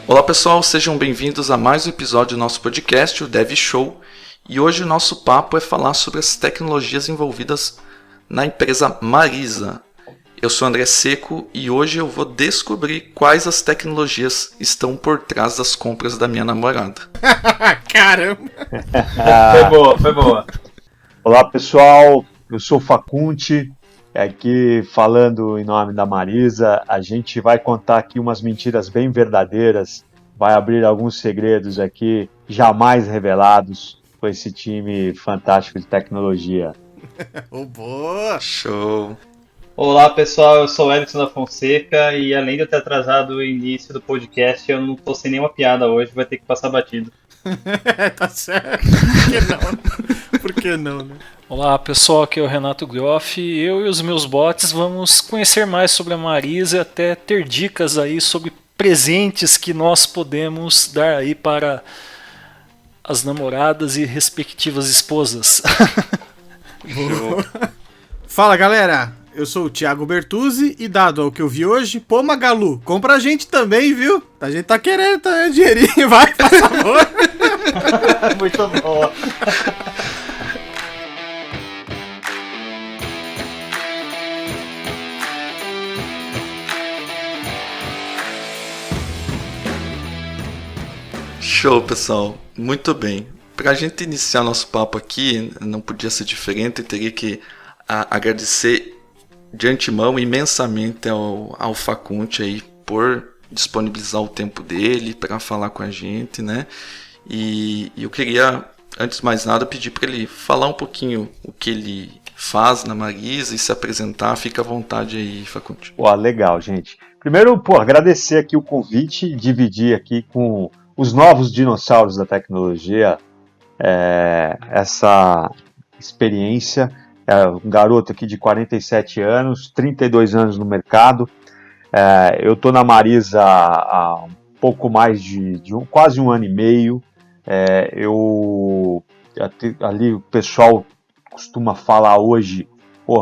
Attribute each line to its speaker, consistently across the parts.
Speaker 1: Olá pessoal, sejam bem-vindos a mais um episódio do nosso podcast, o Dev Show. E hoje o nosso papo é falar sobre as tecnologias envolvidas na empresa Marisa. Eu sou André Seco e hoje eu vou descobrir quais as tecnologias estão por trás das compras da minha namorada.
Speaker 2: Caramba!
Speaker 3: Foi boa. Olá pessoal, eu sou o Facunti, aqui falando em nome da Marisa. A gente vai contar aqui umas mentiras bem verdadeiras, vai abrir alguns segredos aqui jamais revelados com esse time fantástico de tecnologia.
Speaker 2: Oh, boa!
Speaker 1: Show!
Speaker 4: Olá pessoal, eu sou o Edson da Fonseca e além de eu ter atrasado o início do podcast, eu não tô sem nenhuma piada hoje, vai ter que passar batido.
Speaker 2: Tá certo. Por que não? Por que não, né?
Speaker 5: Olá pessoal, aqui é o Renato Groff. Eu e os meus bots vamos conhecer mais sobre a Marisa e até ter dicas aí sobre presentes que nós podemos dar aí para as namoradas e respectivas esposas.
Speaker 2: Fala galera, eu sou o Thiago Bertuzzi e dado ao que eu vi hoje, pô Magalu, compra a gente também, viu? A gente tá querendo também dinheirinho, vai, por favor.
Speaker 4: Muito boa.
Speaker 1: Show, pessoal! Muito bem. Para a gente iniciar nosso papo aqui, não podia ser diferente, eu teria que agradecer de antemão imensamente ao Facunti aí por disponibilizar o tempo dele para falar com a gente, né? E eu queria, antes de mais nada, pedir para ele falar um pouquinho o que ele faz na Marisa e se apresentar. Fica à vontade aí, Facunti.
Speaker 3: Pô, legal, gente. Primeiro, agradecer aqui o convite e dividir aqui com os novos dinossauros da tecnologia essa experiência. Um garoto aqui de 47 anos, 32 anos no mercado. Eu estou na Marisa há um pouco mais de quase um ano e meio. Ali o pessoal costuma falar hoje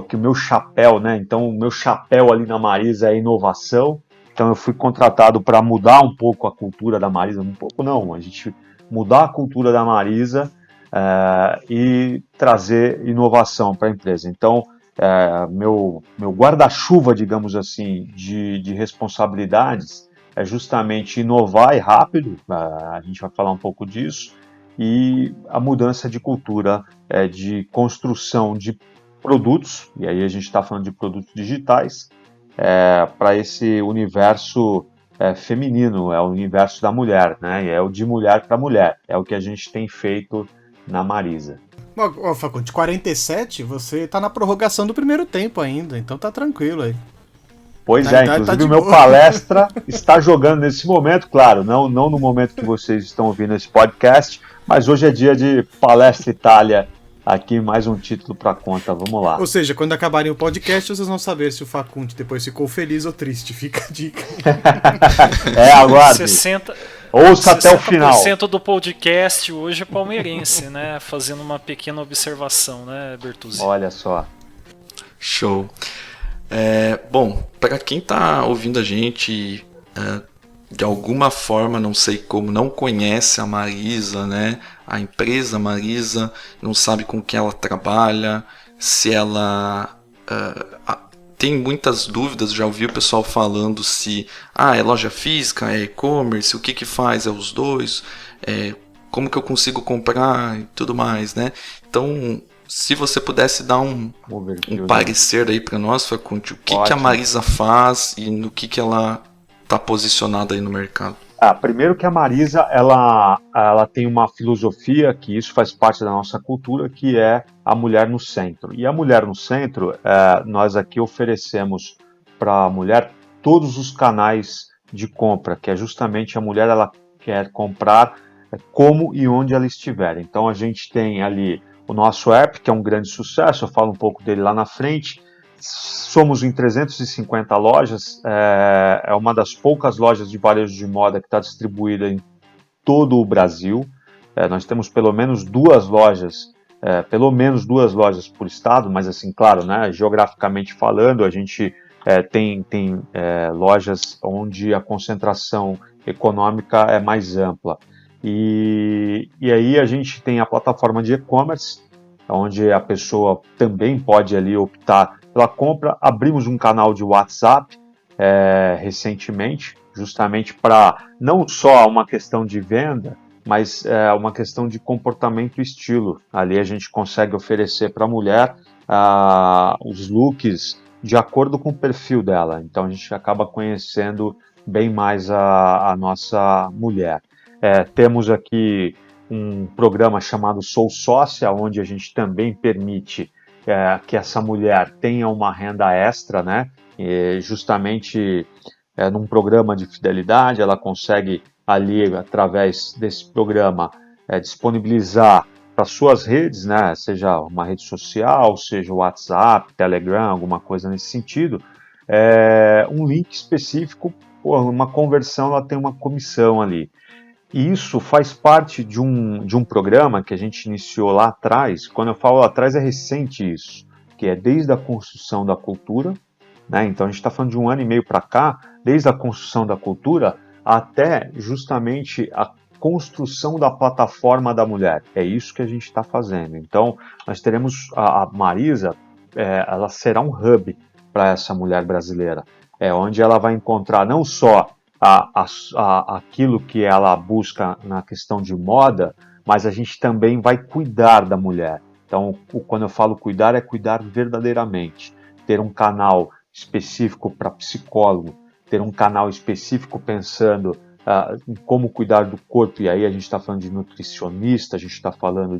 Speaker 3: que o meu chapéu, né? Então o meu chapéu ali na Marisa é inovação. Então eu fui contratado para mudar um pouco a cultura da Marisa, um pouco não, a gente mudar a cultura da Marisa e trazer inovação para a empresa. Então meu guarda-chuva, digamos assim, de responsabilidades é justamente inovar e rápido, a gente vai falar um pouco disso, e a mudança de cultura de construção de produtos, e aí a gente está falando de produtos digitais, para esse universo feminino, é o universo da mulher, né? É o de mulher para mulher, é o que a gente tem feito na Marisa.
Speaker 2: Ó, Facunti, 47, você tá na prorrogação do primeiro tempo ainda, então tá tranquilo aí.
Speaker 3: Pois inclusive o meu
Speaker 2: boa.
Speaker 3: palestra está jogando nesse momento, claro, não no momento que vocês estão ouvindo esse podcast, mas hoje é dia de Palestra Itália, aqui mais um título para conta, vamos lá.
Speaker 2: Ou seja, quando acabarem o podcast, vocês vão saber se o Facunti depois ficou feliz ou triste, fica a dica.
Speaker 3: Aguarde. Ouça até o final.
Speaker 5: 60% do podcast hoje é palmeirense, né? Fazendo uma pequena observação, né, Bertuzzi?
Speaker 3: Olha só.
Speaker 1: Show. Bom, para quem está ouvindo a gente de alguma forma, não sei como, não conhece a Marisa, né? A empresa Marisa, não sabe com que ela trabalha, se ela tem muitas dúvidas, já ouvi o pessoal falando se é loja física, é e-commerce, o que faz, é os dois, como que eu consigo comprar e tudo mais, né? Então, se você pudesse dar um parecer aí para nós, Facunti, o que a Marisa faz e no que ela está posicionada aí no mercado?
Speaker 3: Primeiro que a Marisa, ela tem uma filosofia, que isso faz parte da nossa cultura, que é a mulher no centro. E a mulher no centro, nós aqui oferecemos para a mulher todos os canais de compra, que é justamente a mulher, ela quer comprar como e onde ela estiver. Então a gente tem ali o nosso app, que é um grande sucesso, eu falo um pouco dele lá na frente. Somos em 350 lojas, é uma das poucas lojas de varejo de moda que está distribuída em todo o Brasil. Nós temos pelo menos duas lojas por estado, mas assim, claro, né, geograficamente falando, a gente tem lojas onde a concentração econômica é mais ampla. E aí a gente tem a plataforma de e-commerce, onde a pessoa também pode ali optar pela compra. Abrimos um canal de WhatsApp recentemente, justamente para não só uma questão de venda, mas uma questão de comportamento e estilo. Ali a gente consegue oferecer para a mulher os looks de acordo com o perfil dela. Então a gente acaba conhecendo bem mais a nossa mulher. Temos aqui um programa chamado Sou Sócia, onde a gente também permite que essa mulher tenha uma renda extra, né? E justamente num programa de fidelidade, ela consegue ali, através desse programa, disponibilizar para suas redes, né? Seja uma rede social, seja o WhatsApp, Telegram, alguma coisa nesse sentido, um link específico, uma conversão, ela tem uma comissão ali. E isso faz parte de um programa que a gente iniciou lá atrás. Quando eu falo lá atrás, é recente isso, que é desde a construção da cultura, né? Então a gente está falando de 1 ano e meio para cá, desde a construção da cultura até justamente a construção da plataforma da mulher. É isso que a gente está fazendo. Então nós teremos a Marisa, ela será um hub para essa mulher brasileira, onde ela vai encontrar não só aquilo que ela busca na questão de moda, mas a gente também vai cuidar da mulher. Então, quando eu falo cuidar, é cuidar verdadeiramente. Ter um canal específico para psicólogo, ter um canal específico pensando em como cuidar do corpo, e aí a gente está falando de nutricionista, a gente está falando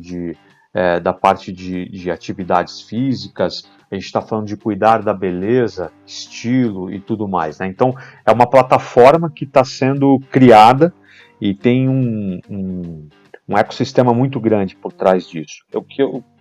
Speaker 3: da parte de atividades físicas, a gente está falando de cuidar da beleza, estilo e tudo mais, né? Então, é uma plataforma que está sendo criada e tem um ecossistema muito grande por trás disso.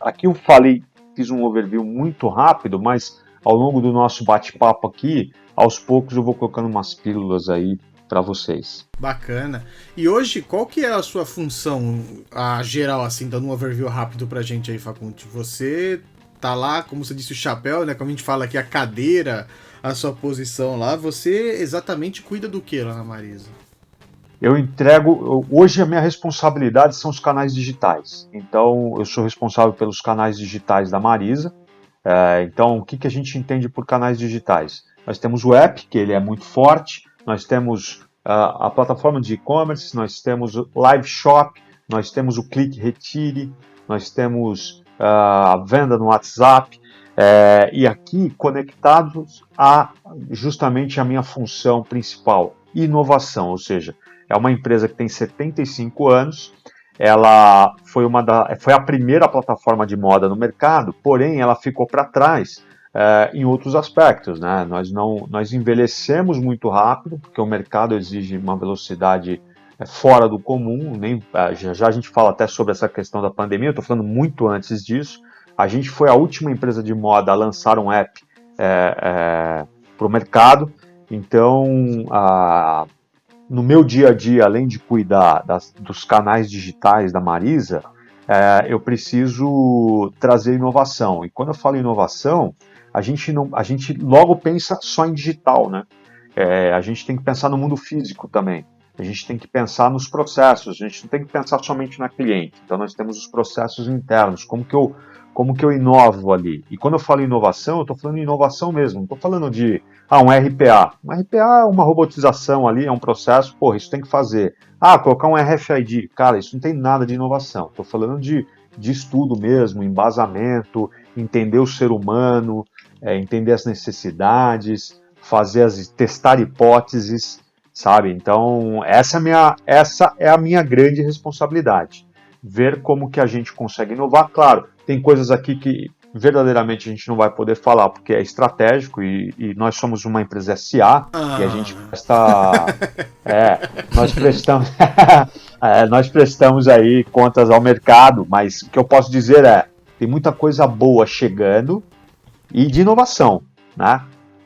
Speaker 3: Aqui eu falei, fiz um overview muito rápido, mas ao longo do nosso bate-papo aqui, aos poucos eu vou colocando umas pílulas aí para vocês.
Speaker 2: Bacana. E hoje, qual que é a sua função, a geral, assim, dando um overview rápido pra gente aí, Facunti? Você tá lá, como você disse, o chapéu, né? Como a gente fala aqui, a cadeira, a sua posição lá. Você exatamente cuida do que lá na Marisa?
Speaker 3: Hoje a minha responsabilidade são os canais digitais. Então, eu sou responsável pelos canais digitais da Marisa. Então, o que a gente entende por canais digitais? Nós temos o app, que ele é muito forte, nós temos a plataforma de e-commerce, nós temos o live shop, nós temos o clique retire, nós temos a venda no WhatsApp, e aqui conectados a justamente a minha função principal, inovação, ou seja, é uma empresa que tem 75 anos, ela foi a primeira plataforma de moda no mercado, porém ela ficou para trás em outros aspectos, né? Nós envelhecemos muito rápido, porque o mercado exige uma velocidade fora do comum, já a gente fala até sobre essa questão da pandemia, eu estou falando muito antes disso. A gente foi a última empresa de moda a lançar um app para o mercado, então no meu dia a dia, além de cuidar dos canais digitais da Marisa, eu preciso trazer inovação. E quando eu falo inovação, a gente logo pensa só em digital, né? A gente tem que pensar no mundo físico também. A gente tem que pensar nos processos. A gente não tem que pensar somente na cliente. Então nós temos os processos internos. Como que eu inovo ali? E quando eu falo inovação, eu estou falando de inovação mesmo. Não estou falando de um RPA. Um RPA é uma robotização ali, é um processo. Porra, isso tem que fazer. Colocar um RFID. Cara, isso não tem nada de inovação. Estou falando de estudo mesmo, embasamento, entender o ser humano, entender as necessidades, testar hipóteses, sabe? Então, essa é a minha grande responsabilidade. Ver como que a gente consegue inovar. Claro, tem coisas aqui que verdadeiramente a gente não vai poder falar, porque é estratégico e nós somos uma empresa SA e a gente nós prestamos aí contas ao mercado, mas o que eu posso dizer tem muita coisa boa chegando e de inovação, né?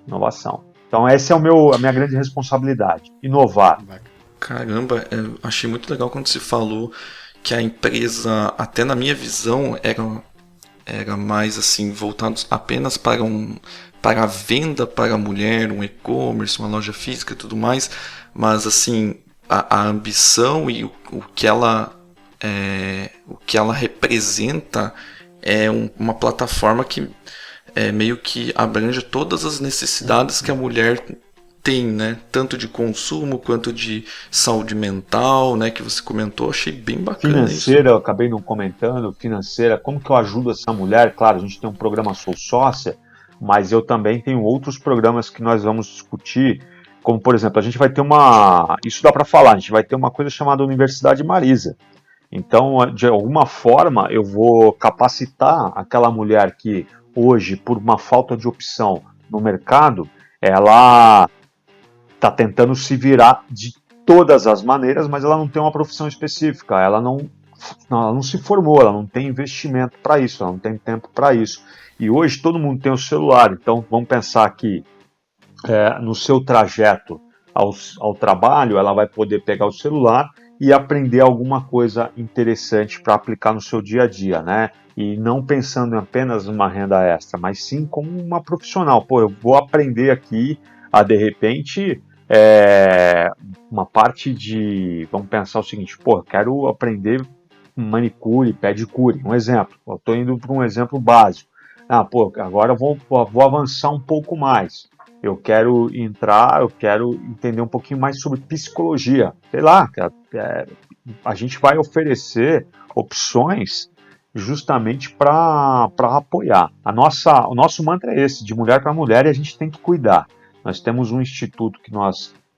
Speaker 3: Inovação. Então essa é a minha grande responsabilidade, inovar.
Speaker 1: Caramba, eu achei muito legal quando você falou que a empresa, até na minha visão, era mais assim, voltado apenas para a venda para a mulher, um e-commerce, uma loja física e tudo mais, mas assim, a ambição e o que ela representa é uma plataforma que meio que abrange todas as necessidades que a mulher tem, né? Tanto de consumo quanto de saúde mental, né? Que você comentou, achei bem bacana
Speaker 3: Financeira,
Speaker 1: isso.
Speaker 3: eu acabei não comentando, financeira, como que eu ajudo essa mulher? Claro, a gente tem um programa Sou Sócia, mas eu também tenho outros programas que nós vamos discutir, como por exemplo, a gente vai ter isso dá para falar, a gente vai ter uma coisa chamada Universidade Marisa. Então, de alguma forma, eu vou capacitar aquela mulher que hoje, por uma falta de opção no mercado, ela está tentando se virar de todas as maneiras, mas ela não tem uma profissão específica, ela não se formou, ela não tem investimento para isso, ela não tem tempo para isso. E hoje todo mundo tem o celular, então vamos pensar que no seu trajeto ao trabalho, ela vai poder pegar o celular e aprender alguma coisa interessante para aplicar no seu dia a dia, né? E não pensando em apenas uma renda extra, mas sim como uma profissional. Pô, eu vou aprender aqui a, de repente, uma parte de... Vamos pensar o seguinte, pô, eu quero aprender manicure, pedicure, um exemplo. Eu estou indo para um exemplo básico. Pô, agora eu vou avançar um pouco mais. Eu quero entender um pouquinho mais sobre psicologia. Sei lá, a gente vai oferecer opções justamente para apoiar. O nosso mantra é esse, de mulher para mulher, e a gente tem que cuidar. Nós temos um instituto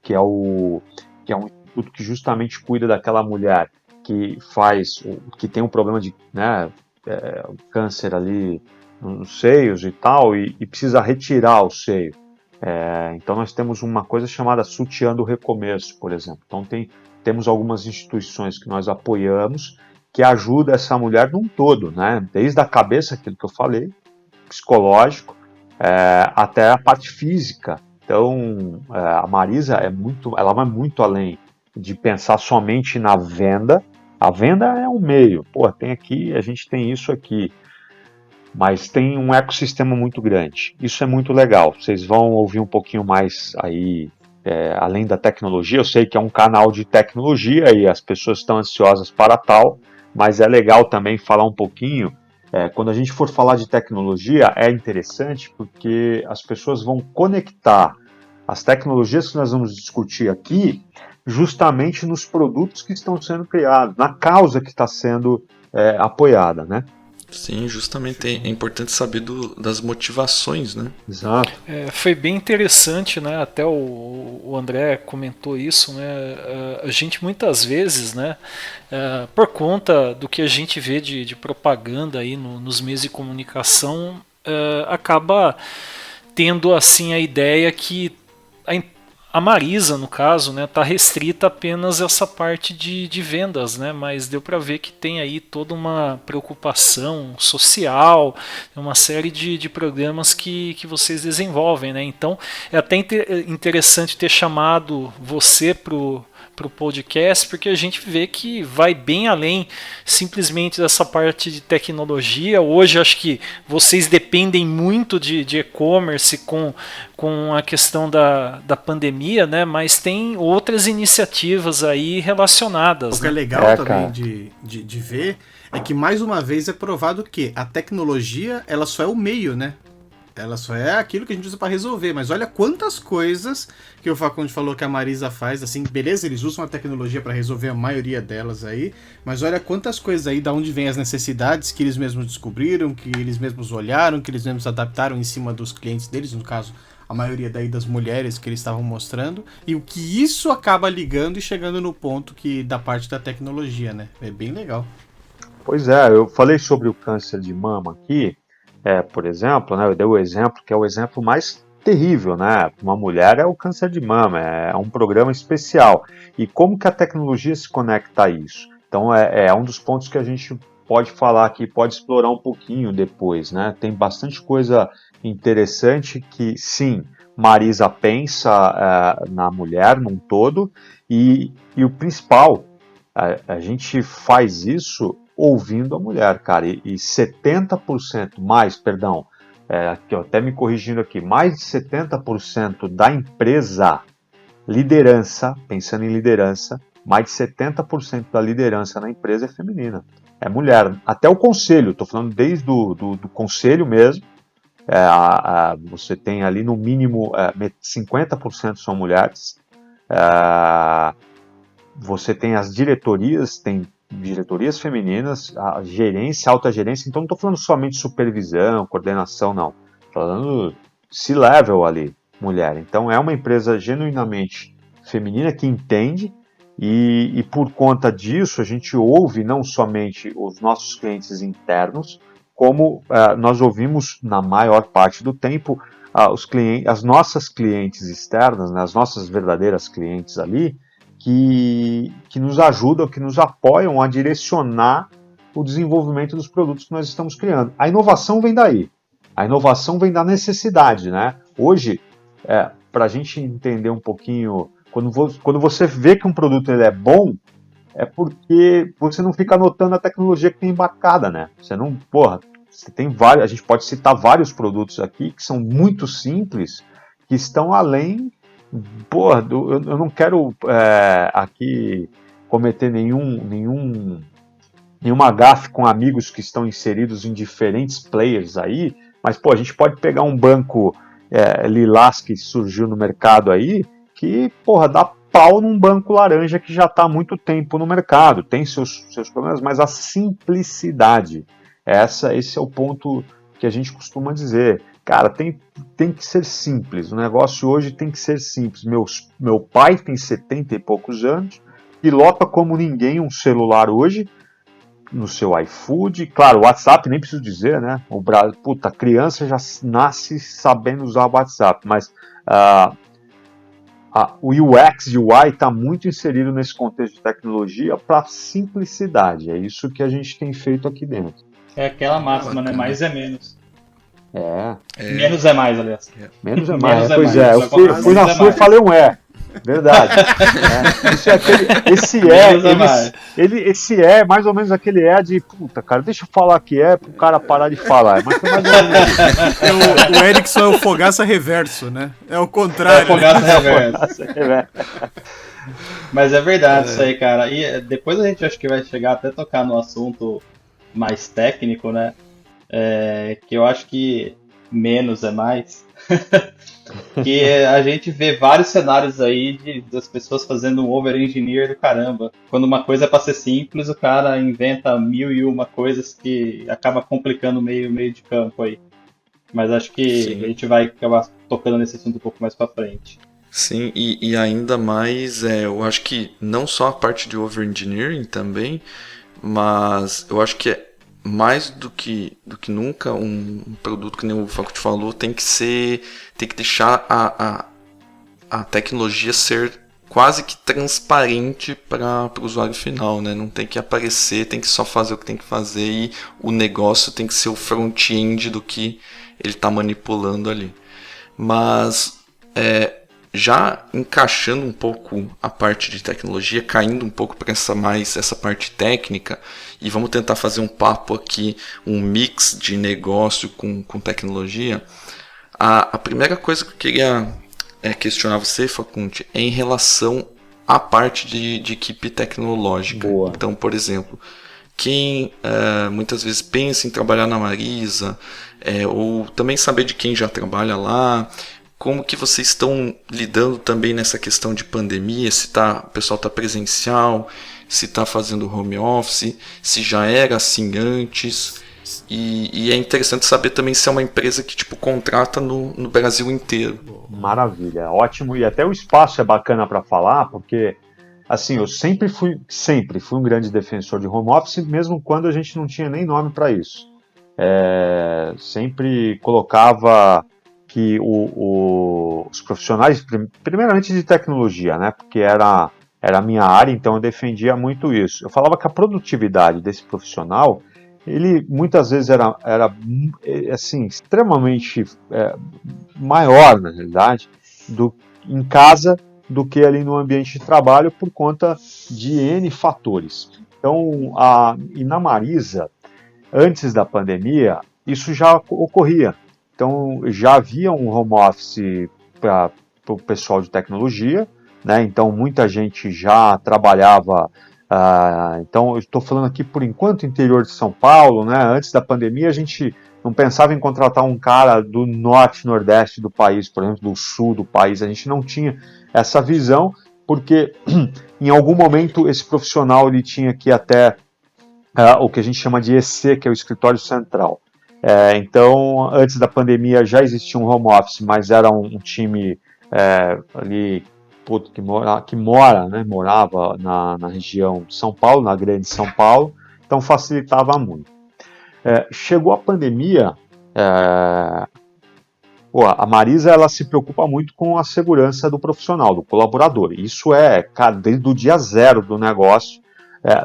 Speaker 3: que é um instituto que justamente cuida daquela mulher que tem um problema de câncer ali nos seios e tal, e precisa retirar o seio. Então nós temos uma coisa chamada Sutiã do Recomeço, por exemplo. Então temos algumas instituições que nós apoiamos que ajuda essa mulher num todo, né? Desde a cabeça, aquilo que eu falei, psicológico, até a parte física. Então a Marisa ela vai muito além de pensar somente na venda. A venda é um meio. Pô, a gente tem isso aqui. Mas tem um ecossistema muito grande. Isso é muito legal. Vocês vão ouvir um pouquinho mais aí, além da tecnologia. Eu sei que é um canal de tecnologia e as pessoas estão ansiosas para tal, mas é legal também falar um pouquinho. Quando a gente for falar de tecnologia, é interessante porque as pessoas vão conectar as tecnologias que nós vamos discutir aqui justamente nos produtos que estão sendo criados, na causa que está sendo apoiada, né?
Speaker 1: Sim, justamente é importante saber das motivações, né?
Speaker 3: Exato.
Speaker 5: Foi bem interessante, né? Até o André comentou isso, né? A gente muitas vezes, né? Por conta do que a gente vê de propaganda aí nos meios de comunicação, acaba tendo assim a ideia que a Marisa, no caso, né, tá restrita apenas a essa parte de vendas, né, mas deu para ver que tem aí toda uma preocupação social, uma série de programas que vocês desenvolvem, né, então é até interessante ter chamado você pro podcast, porque a gente vê que vai bem além simplesmente dessa parte de tecnologia. Hoje acho que vocês dependem muito de e-commerce com a questão da pandemia, né? Mas tem outras iniciativas aí relacionadas.
Speaker 2: O que é legal também de ver é que mais uma vez é provado que a tecnologia ela só é o meio, né? Ela só é aquilo que a gente usa para resolver, mas olha quantas coisas que o Facundo falou que a Marisa faz, assim, beleza, eles usam a tecnologia para resolver a maioria delas aí, mas olha quantas coisas aí, da onde vem as necessidades que eles mesmos descobriram, que eles mesmos olharam, que eles mesmos adaptaram em cima dos clientes deles, no caso, a maioria daí das mulheres que eles estavam mostrando, e o que isso acaba ligando e chegando no ponto que da parte da tecnologia, né? É bem legal.
Speaker 3: Pois é, eu falei sobre o câncer de mama aqui, por exemplo, né, eu dei o exemplo que é o exemplo mais terrível, né? Uma mulher é o câncer de mama, é um programa especial. E como que a tecnologia se conecta a isso? Então é um dos pontos que a gente pode falar aqui, pode explorar um pouquinho depois, né? Tem bastante coisa interessante que, sim, Marisa pensa na mulher num todo e o principal, a gente faz isso ouvindo a mulher, cara, e 70% mais, perdão, até me corrigindo aqui, mais de 70% da empresa liderança, pensando em liderança, mais de 70% da liderança na empresa é feminina. É mulher. Até o conselho, estou falando desde do conselho mesmo, você tem ali no mínimo 50% são mulheres. Você tem as diretorias, tem diretorias femininas, a gerência, alta gerência, então não estou falando somente supervisão, coordenação, não. Estou falando C-level ali, mulher. Então é uma empresa genuinamente feminina que entende e por conta disso a gente ouve não somente os nossos clientes internos, como nós ouvimos na maior parte do tempo as nossas clientes externas, né, as nossas verdadeiras clientes ali, que nos ajudam, que nos apoiam a direcionar o desenvolvimento dos produtos que nós estamos criando. A inovação vem daí. A inovação vem da necessidade, né? Hoje, para a gente entender um pouquinho, quando você vê que um produto ele é bom, é porque você não fica anotando a tecnologia que tem embarcada, né? Você não, você tem vários, a gente pode citar vários produtos aqui que são muito simples, que estão além. Eu não quero aqui cometer nenhuma gafe com amigos que estão inseridos em diferentes players aí, mas a gente pode pegar um banco lilás que surgiu no mercado aí, que dá pau num banco laranja que já está há muito tempo no mercado, tem seus problemas, mas a simplicidade, esse é o ponto que a gente costuma dizer. Cara, tem que ser simples. O negócio hoje tem que ser simples. Meu pai tem 70 e poucos anos, pilota como ninguém um celular hoje, no seu iFood. Claro, o WhatsApp, nem preciso dizer, né? A criança já nasce sabendo usar o WhatsApp, mas o UX e o UI está muito inserido nesse contexto de tecnologia para simplicidade. É isso que a gente tem feito aqui dentro.
Speaker 4: É aquela máxima, né? Mais é menos.
Speaker 3: Menos
Speaker 4: é mais, aliás.
Speaker 3: Menos é mais. Pois é, eu fui na sua e falei um Verdade. Isso é esse é mais ou menos aquele de puta, cara, deixa eu falar que pro cara parar de falar. Mas mais ou menos
Speaker 2: o Erickson é o Fogaça reverso, né? É o contrário.
Speaker 4: É o Fogaça reverso. Mas é verdade isso aí, cara. E depois a gente acho que vai chegar até tocar no assunto mais técnico, né? Que eu acho que menos é mais. Que a gente vê vários cenários aí das pessoas fazendo um over-engineer do caramba. Quando uma coisa é pra ser simples, o cara inventa 1001 coisas que acaba complicando o meio de campo aí. Mas acho que Sim. A gente vai acabar tocando nesse assunto um pouco mais pra frente.
Speaker 1: Sim, e ainda mais, eu acho que não só a parte de over-engineering também, mas eu acho que mais do que nunca um produto que nem o Faculte falou tem que deixar a tecnologia ser quase que transparente para o usuário final, né? Não tem que aparecer, tem que só fazer o que tem que fazer e o negócio tem que ser o front-end do que ele está manipulando ali. Mas já encaixando um pouco a parte de tecnologia, caindo um pouco para essa parte técnica, e vamos tentar fazer um papo aqui, um mix de negócio com tecnologia. A primeira coisa que eu queria questionar você, Faculte, é em relação à parte de equipe tecnológica.
Speaker 3: Boa.
Speaker 1: Então, por exemplo, quem muitas vezes pensa em trabalhar na Marisa, ou também saber de quem já trabalha lá, como que vocês estão lidando também nessa questão de pandemia, se o pessoal está presencial, se está fazendo home office, se já era assim antes. E é interessante saber também se é uma empresa que contrata no Brasil inteiro.
Speaker 3: Maravilha, ótimo. E até o espaço é bacana para falar, porque assim, eu sempre fui um grande defensor de home office, mesmo quando a gente não tinha nem nome para isso. Sempre colocava que os profissionais, primeiramente de tecnologia, né, porque era a minha área, então eu defendia muito isso. Eu falava que a produtividade desse profissional, ele muitas vezes era assim, extremamente maior, na realidade, em casa do que ali no ambiente de trabalho por conta de N fatores. Então, e na Marisa, antes da pandemia, isso já ocorria. Então, já havia um home office para o pessoal de tecnologia, né? Então muita gente já trabalhava. Então eu estou falando aqui por enquanto interior de São Paulo, né? Antes da pandemia a gente não pensava em contratar um cara do norte, nordeste do país, por exemplo, do sul do país. A gente não tinha essa visão, porque em algum momento esse profissional ele tinha que ir até o que a gente chama de EC, que é o escritório central. Então, antes da pandemia já existia um home office, mas era um time ali que morava na região de São Paulo, na grande São Paulo, então facilitava muito. Chegou a pandemia, a Marisa ela se preocupa muito com a segurança do profissional, do colaborador. Isso desde o dia zero do negócio,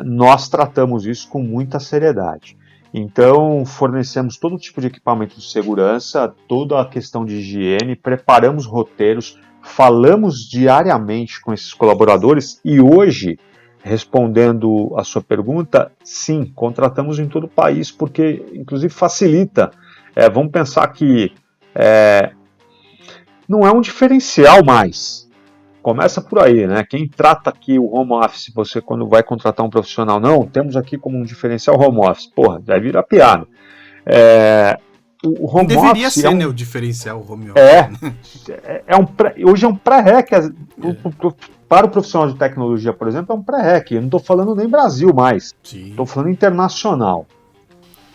Speaker 3: nós tratamos isso com muita seriedade. Então, fornecemos todo tipo de equipamento de segurança, toda a questão de higiene, preparamos roteiros, falamos diariamente com esses colaboradores e hoje, respondendo a sua pergunta, sim, contratamos em todo o país, porque inclusive facilita. Vamos pensar que não é um diferencial mais. Começa por aí, né? Quem trata aqui o home office, você quando vai contratar um profissional, não, temos aqui como um diferencial home office. Porra, vai virar piada.
Speaker 2: O home deveria office ser, né, o diferencial home
Speaker 3: office. Hoje é um pré-rec. Para o profissional de tecnologia, por exemplo, é um pré-rec. Eu não estou falando nem Brasil mais. Estou falando internacional.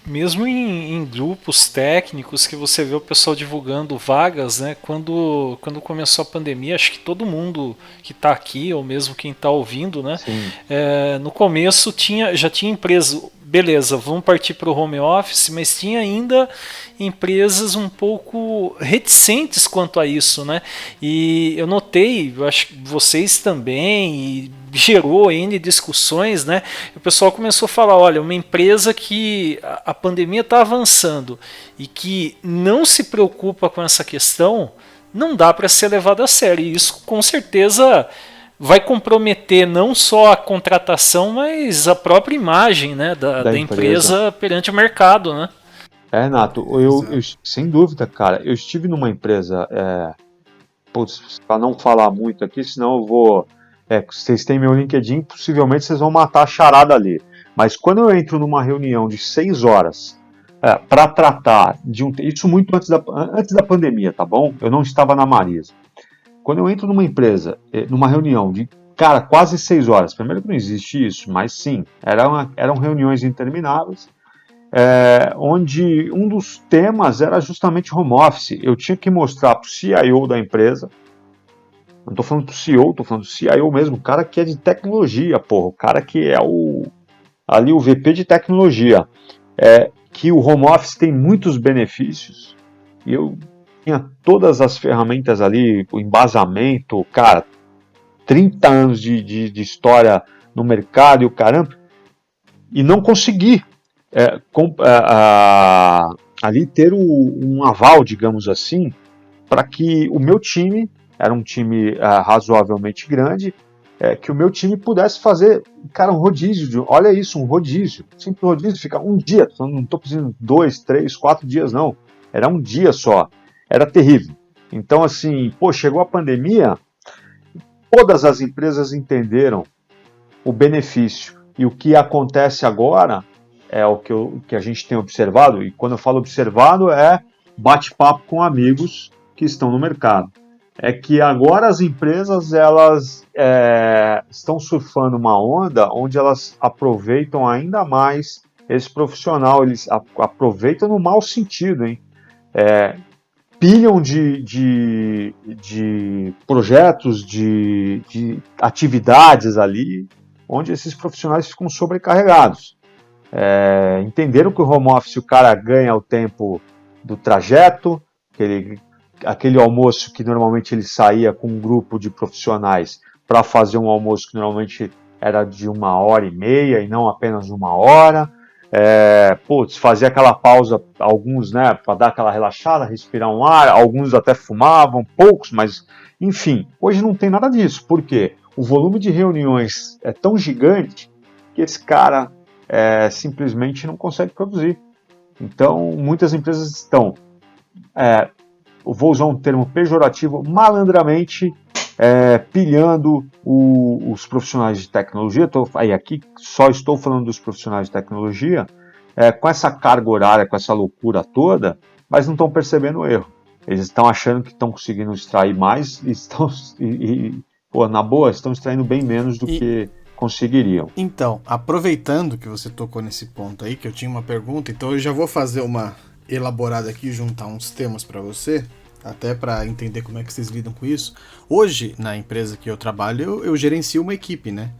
Speaker 5: Mesmo em grupos técnicos que você vê o pessoal divulgando vagas, né? Quando começou a pandemia, acho que todo mundo que está aqui, ou mesmo quem está ouvindo, né? No começo já tinha empresa, beleza, vamos partir para o home office, mas tinha ainda empresas um pouco reticentes quanto a isso, né? E eu notei, eu acho que vocês também, e gerou N discussões, né? O pessoal começou a falar, olha, uma empresa que a pandemia está avançando e que não se preocupa com essa questão, não dá para ser levada a sério. E isso com certeza vai comprometer não só a contratação, mas a própria imagem, né, da empresa perante o mercado, né?
Speaker 3: Renato, eu sem dúvida, cara, eu estive numa empresa, para não falar muito aqui, senão eu vou... vocês têm meu LinkedIn, possivelmente vocês vão matar a charada ali. Mas quando eu entro numa reunião de 6 horas para tratar de isso muito antes da pandemia, tá bom? Eu não estava na Marisa. Quando eu entro numa empresa, numa reunião de, cara, quase 6 horas, primeiro que não existe isso, mas sim, eram reuniões intermináveis, onde um dos temas era justamente home office. Eu tinha que mostrar para o CIO da empresa, não estou falando do CEO, estou falando do CIO mesmo, o cara que é de tecnologia, porra, o cara que é o VP de tecnologia, que o home office tem muitos benefícios, e eu tinha todas as ferramentas ali, o embasamento, cara, 30 anos de história no mercado e o caramba, e não consegui ali ter um aval, digamos assim, para que o meu time, era um time razoavelmente grande, que o meu time pudesse fazer, cara, um rodízio, olha isso, um rodízio, sempre rodízio fica um dia, não estou precisando 2, 3, 4 dias não, era um dia só, era terrível. Então assim, chegou a pandemia, todas as empresas entenderam o benefício, e o que acontece agora é o que a gente tem observado, e quando eu falo observado bate-papo com amigos que estão no mercado. É que agora as empresas elas estão surfando uma onda onde elas aproveitam ainda mais esse profissional, eles aproveitam no mau sentido, hein? Pilham de projetos, de atividades ali, onde esses profissionais ficam sobrecarregados. Entenderam que o home office o cara ganha o tempo do trajeto, aquele almoço que normalmente ele saía com um grupo de profissionais para fazer um almoço que normalmente era de 1h30 e não apenas 1 hora. Fazia aquela pausa, alguns, né, para dar aquela relaxada, respirar um ar, alguns até fumavam, poucos, mas enfim, hoje não tem nada disso, porque o volume de reuniões é tão gigante que esse cara simplesmente não consegue produzir. Então, muitas empresas estão, eu vou usar um termo pejorativo, malandramente pilhando os profissionais de tecnologia. Aqui só estou falando dos profissionais de tecnologia, com essa carga horária, com essa loucura toda, mas não estão percebendo o erro. Eles estão achando que estão conseguindo extrair mais na boa, estão extraindo bem menos do que conseguiriam.
Speaker 2: Então, aproveitando que você tocou nesse ponto aí, que eu tinha uma pergunta, então eu já vou fazer uma elaborada aqui, juntar uns temas para você, até para entender como é que vocês lidam com isso. Hoje, na empresa que eu trabalho, eu gerencio uma equipe, né?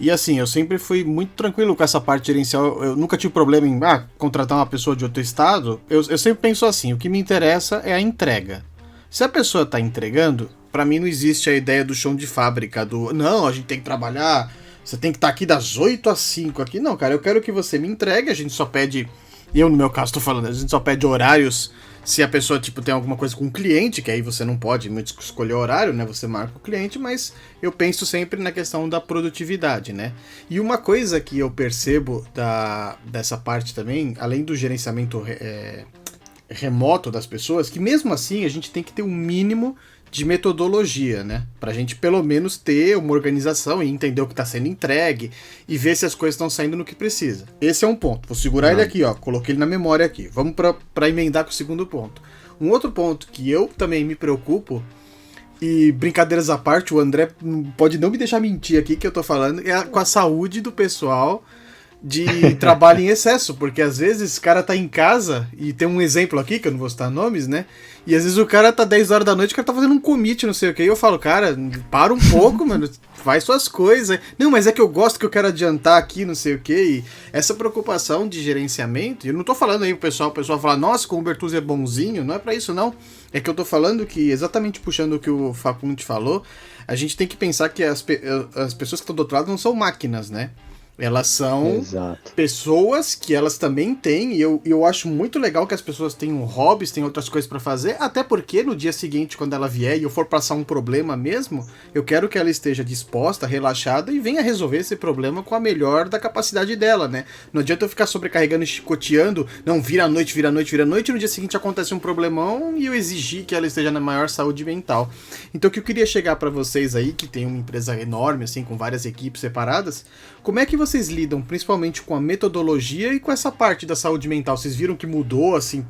Speaker 2: E assim, eu sempre fui muito tranquilo com essa parte gerencial, eu nunca tive problema em contratar uma pessoa de outro estado. Eu sempre penso assim, o que me interessa é a entrega. Se a pessoa tá entregando, para mim não existe a ideia do chão de fábrica, não, a gente tem que trabalhar, você tem que estar aqui das 8 às 5 aqui. Não, cara, eu quero que você me entregue, a gente só pede, eu no meu caso tô falando, a gente só pede horários se a pessoa, tem alguma coisa com o cliente, que aí você não pode muito escolher o horário, né? Você marca o cliente, mas eu penso sempre na questão da produtividade, né? E uma coisa que eu percebo dessa parte também, além do gerenciamento remoto das pessoas, que mesmo assim a gente tem que ter um mínimo de metodologia, né? Pra gente pelo menos ter uma organização e entender o que tá sendo entregue e ver se as coisas estão saindo no que precisa. Esse é um ponto. Vou segurar ele aqui, ó. Coloquei ele na memória aqui. Vamos pra emendar com o segundo ponto. Um outro ponto que eu também me preocupo, e brincadeiras à parte, o André pode não me deixar mentir aqui que eu tô falando, é com a saúde do pessoal de trabalho em excesso, porque às vezes o cara tá em casa, e tem um exemplo aqui, que eu não vou citar nomes, né, e às vezes o cara tá 10 horas da noite, o cara tá fazendo um commit, não sei o que, e eu falo, cara, para um pouco, mano, faz suas coisas. Não, mas é que eu gosto, que eu quero adiantar aqui, não sei o que, e essa preocupação de gerenciamento, eu não tô falando aí o pessoal fala, nossa, como o Bertuzzi é bonzinho, não é pra isso não, é que eu tô falando que, exatamente puxando o que o Facunde falou, a gente tem que pensar que as pessoas que estão do outro lado não são máquinas, né? Elas são pessoas que elas também têm, e eu acho muito legal que as pessoas tenham hobbies, tenham outras coisas pra fazer, até porque no dia seguinte, quando ela vier e eu for passar um problema mesmo, eu quero que ela esteja disposta, relaxada e venha resolver esse problema com a melhor da capacidade dela, né? Não adianta eu ficar sobrecarregando e chicoteando, não, vira a noite, e no dia seguinte acontece um problemão e eu exigir que ela esteja na maior saúde mental. Então o que eu queria chegar pra vocês aí, que tem uma empresa enorme, assim, com várias equipes separadas, como é que vocês lidam principalmente com a metodologia e com essa parte da saúde mental? Vocês viram que mudou, assim,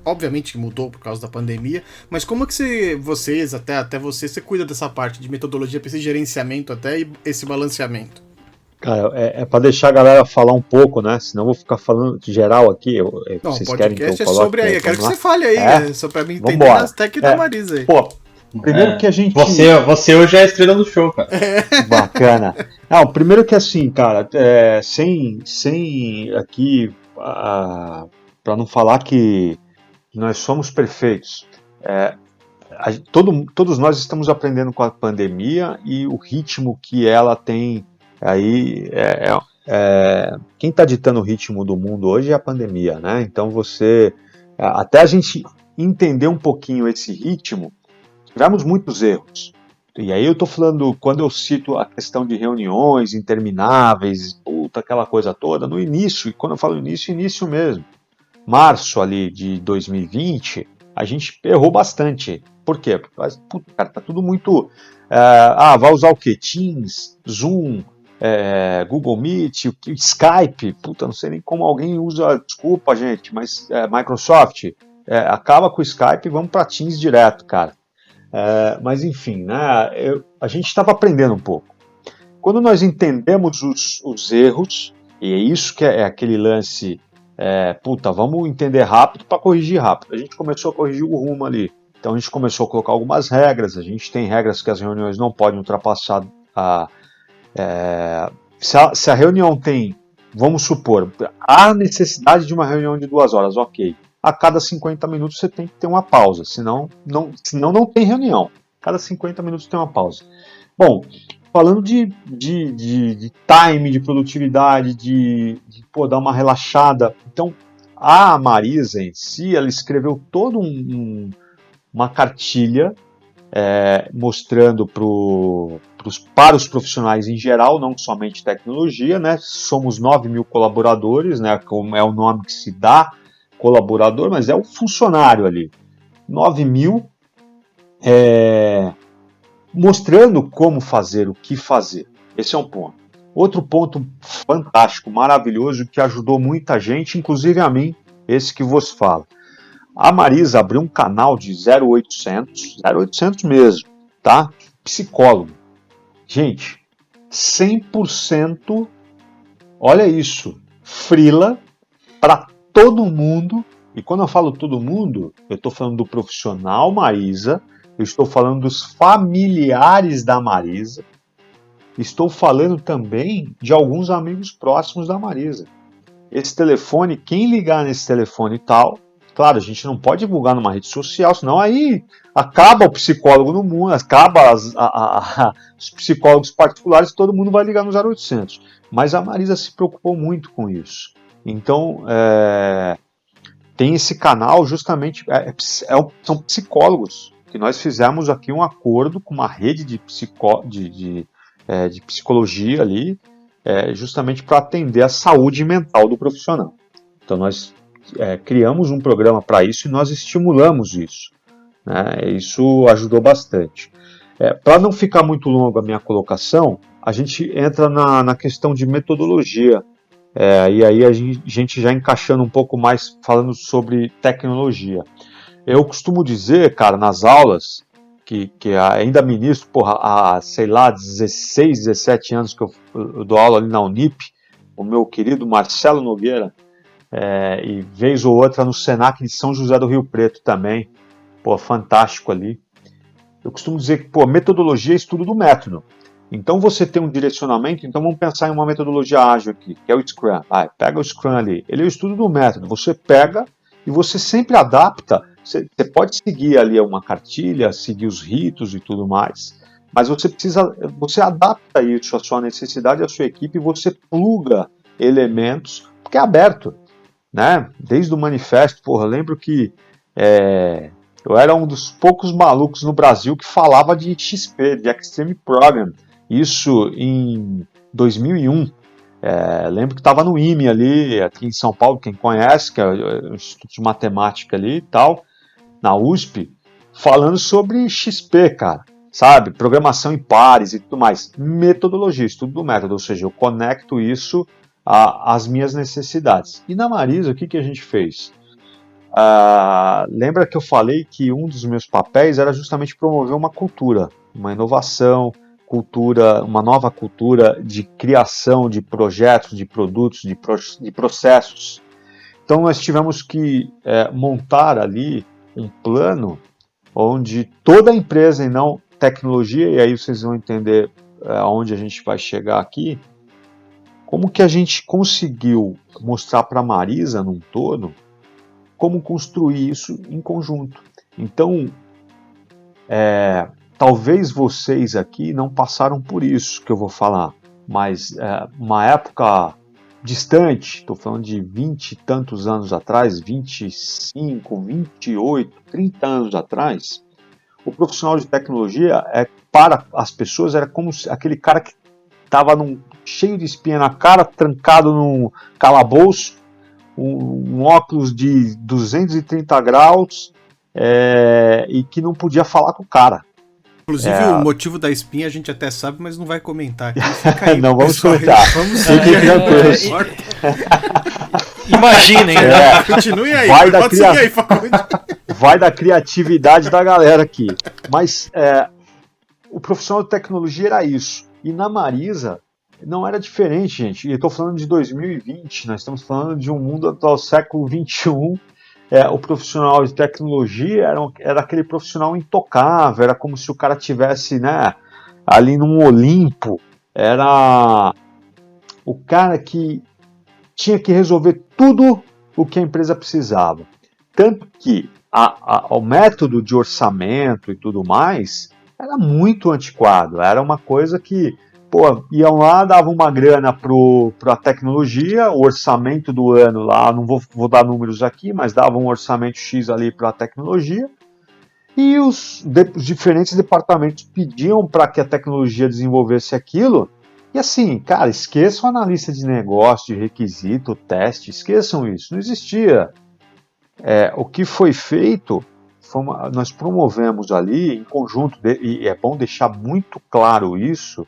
Speaker 2: obviamente que mudou por causa da pandemia, mas como é que vocês, até você cuida dessa parte de metodologia, esse gerenciamento até e esse balanceamento?
Speaker 3: Cara, é para deixar a galera falar um pouco, né? Senão eu vou ficar falando de geral aqui.
Speaker 2: Não,
Speaker 3: vocês
Speaker 2: o
Speaker 3: querem que eu
Speaker 2: podcast é
Speaker 3: coloque,
Speaker 2: sobre aí. Eu quero que você fale aí, só pra mim entender as técnicas da Marisa aí.
Speaker 3: Pô, primeiro que a gente...
Speaker 4: Você hoje é a estrela do show, cara.
Speaker 3: Bacana. Não, primeiro que assim, cara, sem aqui, para não falar que nós somos perfeitos, todos nós estamos aprendendo com a pandemia e o ritmo que ela tem aí. Quem está ditando o ritmo do mundo hoje é a pandemia, né? Então até a gente entender um pouquinho esse ritmo, tivemos muitos erros. E aí eu tô falando, quando eu cito a questão de reuniões intermináveis, aquela coisa toda, no início, e quando eu falo início mesmo, março ali de 2020, a gente errou bastante. Por quê? Porque, cara, tá tudo muito... vai usar o quê? Teams, Zoom, Google Meet, Skype, não sei nem como alguém usa, desculpa gente, mas Microsoft, acaba com o Skype e vamos para Teams direto, cara. Mas enfim, né, a gente estava aprendendo um pouco. Quando nós entendemos os erros, e é isso que é aquele lance, vamos entender rápido para corrigir rápido. A gente começou a corrigir o rumo ali. Então a gente começou a colocar algumas regras, a gente tem regras que as reuniões não podem ultrapassar se a reunião tem, vamos supor, há necessidade de uma reunião de 2 horas, ok. A cada 50 minutos você tem que ter uma pausa, senão não tem reunião. Cada 50 minutos tem uma pausa. Bom, falando de time, de produtividade, de dar uma relaxada. Então, a Marisa em si, ela escreveu toda uma cartilha mostrando para os profissionais em geral, não somente tecnologia, né? Somos 9.000 colaboradores, né? Como é o nome que se dá, colaborador, mas é o funcionário ali. 9.000. mostrando como fazer, o que fazer. Esse é um ponto. Outro ponto fantástico, maravilhoso, que ajudou muita gente, inclusive a mim, esse que vos falo. A Marisa abriu um canal de 0800 mesmo, tá? Psicólogo. Gente, 100%, olha isso, freela para todo mundo. E quando eu falo todo mundo, eu estou falando do profissional Marisa, eu estou falando dos familiares da Marisa, estou falando também de alguns amigos próximos da Marisa. Esse telefone, quem ligar nesse telefone e tal, claro, a gente não pode divulgar numa rede social, senão aí acaba o psicólogo no mundo, acaba os psicólogos particulares, todo mundo vai ligar no 0800. Mas a Marisa se preocupou muito com isso. Então, tem esse canal justamente, são psicólogos, que nós fizemos aqui um acordo com uma rede de psicologia ali, justamente para atender a saúde mental do profissional. Então nós criamos um programa para isso e nós estimulamos isso, né? Isso ajudou bastante. Para não ficar muito longa a minha colocação, a gente entra na questão de metodologia, e aí a gente já encaixando um pouco mais, falando sobre tecnologia. Eu costumo dizer, cara, nas aulas, que ainda ministro, há, sei lá, 16, 17 anos que eu dou aula ali na Unip, o meu querido Marcelo Nogueira, e vez ou outra no Senac de São José do Rio Preto também, fantástico ali. Eu costumo dizer que, metodologia é estudo do método. Então você tem um direcionamento, então vamos pensar em uma metodologia ágil aqui, que é o Scrum. Pega o Scrum ali, ele é o estudo do método, você pega e você sempre adapta. Você pode seguir ali uma cartilha, seguir os ritos e tudo mais, mas você adapta isso à sua necessidade, à sua equipe, e você pluga elementos, porque é aberto, né? Desde o manifesto, eu lembro que eu era um dos poucos malucos no Brasil que falava de XP, de Extreme Program, isso em 2001. Lembro que estava no IME ali, aqui em São Paulo, quem conhece, que é o Instituto de Matemática ali e tal, na USP, falando sobre XP, cara, sabe? Programação em pares e tudo mais. Metodologia, estudo do método, ou seja, eu conecto isso às minhas necessidades. E na Marisa, o que a gente fez? Lembra que eu falei que um dos meus papéis era justamente promover uma cultura, uma inovação, uma nova cultura de criação de projetos, de produtos, de processos. Então nós tivemos que montar ali um plano onde toda a empresa e não tecnologia, e aí vocês vão entender aonde a gente vai chegar aqui, como que a gente conseguiu mostrar para a Marisa num todo como construir isso em conjunto. Então, talvez vocês aqui não passaram por isso que eu vou falar, mas uma época distante, estou falando de 20 e tantos anos atrás, 25, 28, 30 anos atrás, o profissional de tecnologia, para as pessoas, era como aquele cara que estava cheio de espinha na cara, trancado num calabouço, um óculos de 230 graus, e que não podia falar com o cara.
Speaker 2: Inclusive, o motivo da espinha a gente até sabe, mas não vai comentar aqui. Fica aí,
Speaker 3: não vamos comentar.
Speaker 2: Vamos seguir tranquilos.
Speaker 5: Imaginem, né?
Speaker 2: Continue aí,
Speaker 3: pode seguir aí, vai da criatividade da galera aqui. Mas o profissional de tecnologia era isso. E na Marisa não era diferente, gente. E eu estou falando de 2020, nós estamos falando de um mundo atual, século XXI. O profissional de tecnologia era aquele profissional intocável, era como se o cara tivesse, né, ali num Olimpo, era o cara que tinha que resolver tudo o que a empresa precisava. Tanto que o método de orçamento e tudo mais era muito antiquado, era uma coisa que iam lá, davam uma grana para a tecnologia, o orçamento do ano lá, não vou dar números aqui, mas davam um orçamento X ali para a tecnologia, e os diferentes departamentos pediam para que a tecnologia desenvolvesse aquilo, e assim, cara, esqueçam analista de negócio, de requisito, teste, esqueçam isso, não existia. O que foi feito nós promovemos ali em conjunto, e é bom deixar muito claro isso,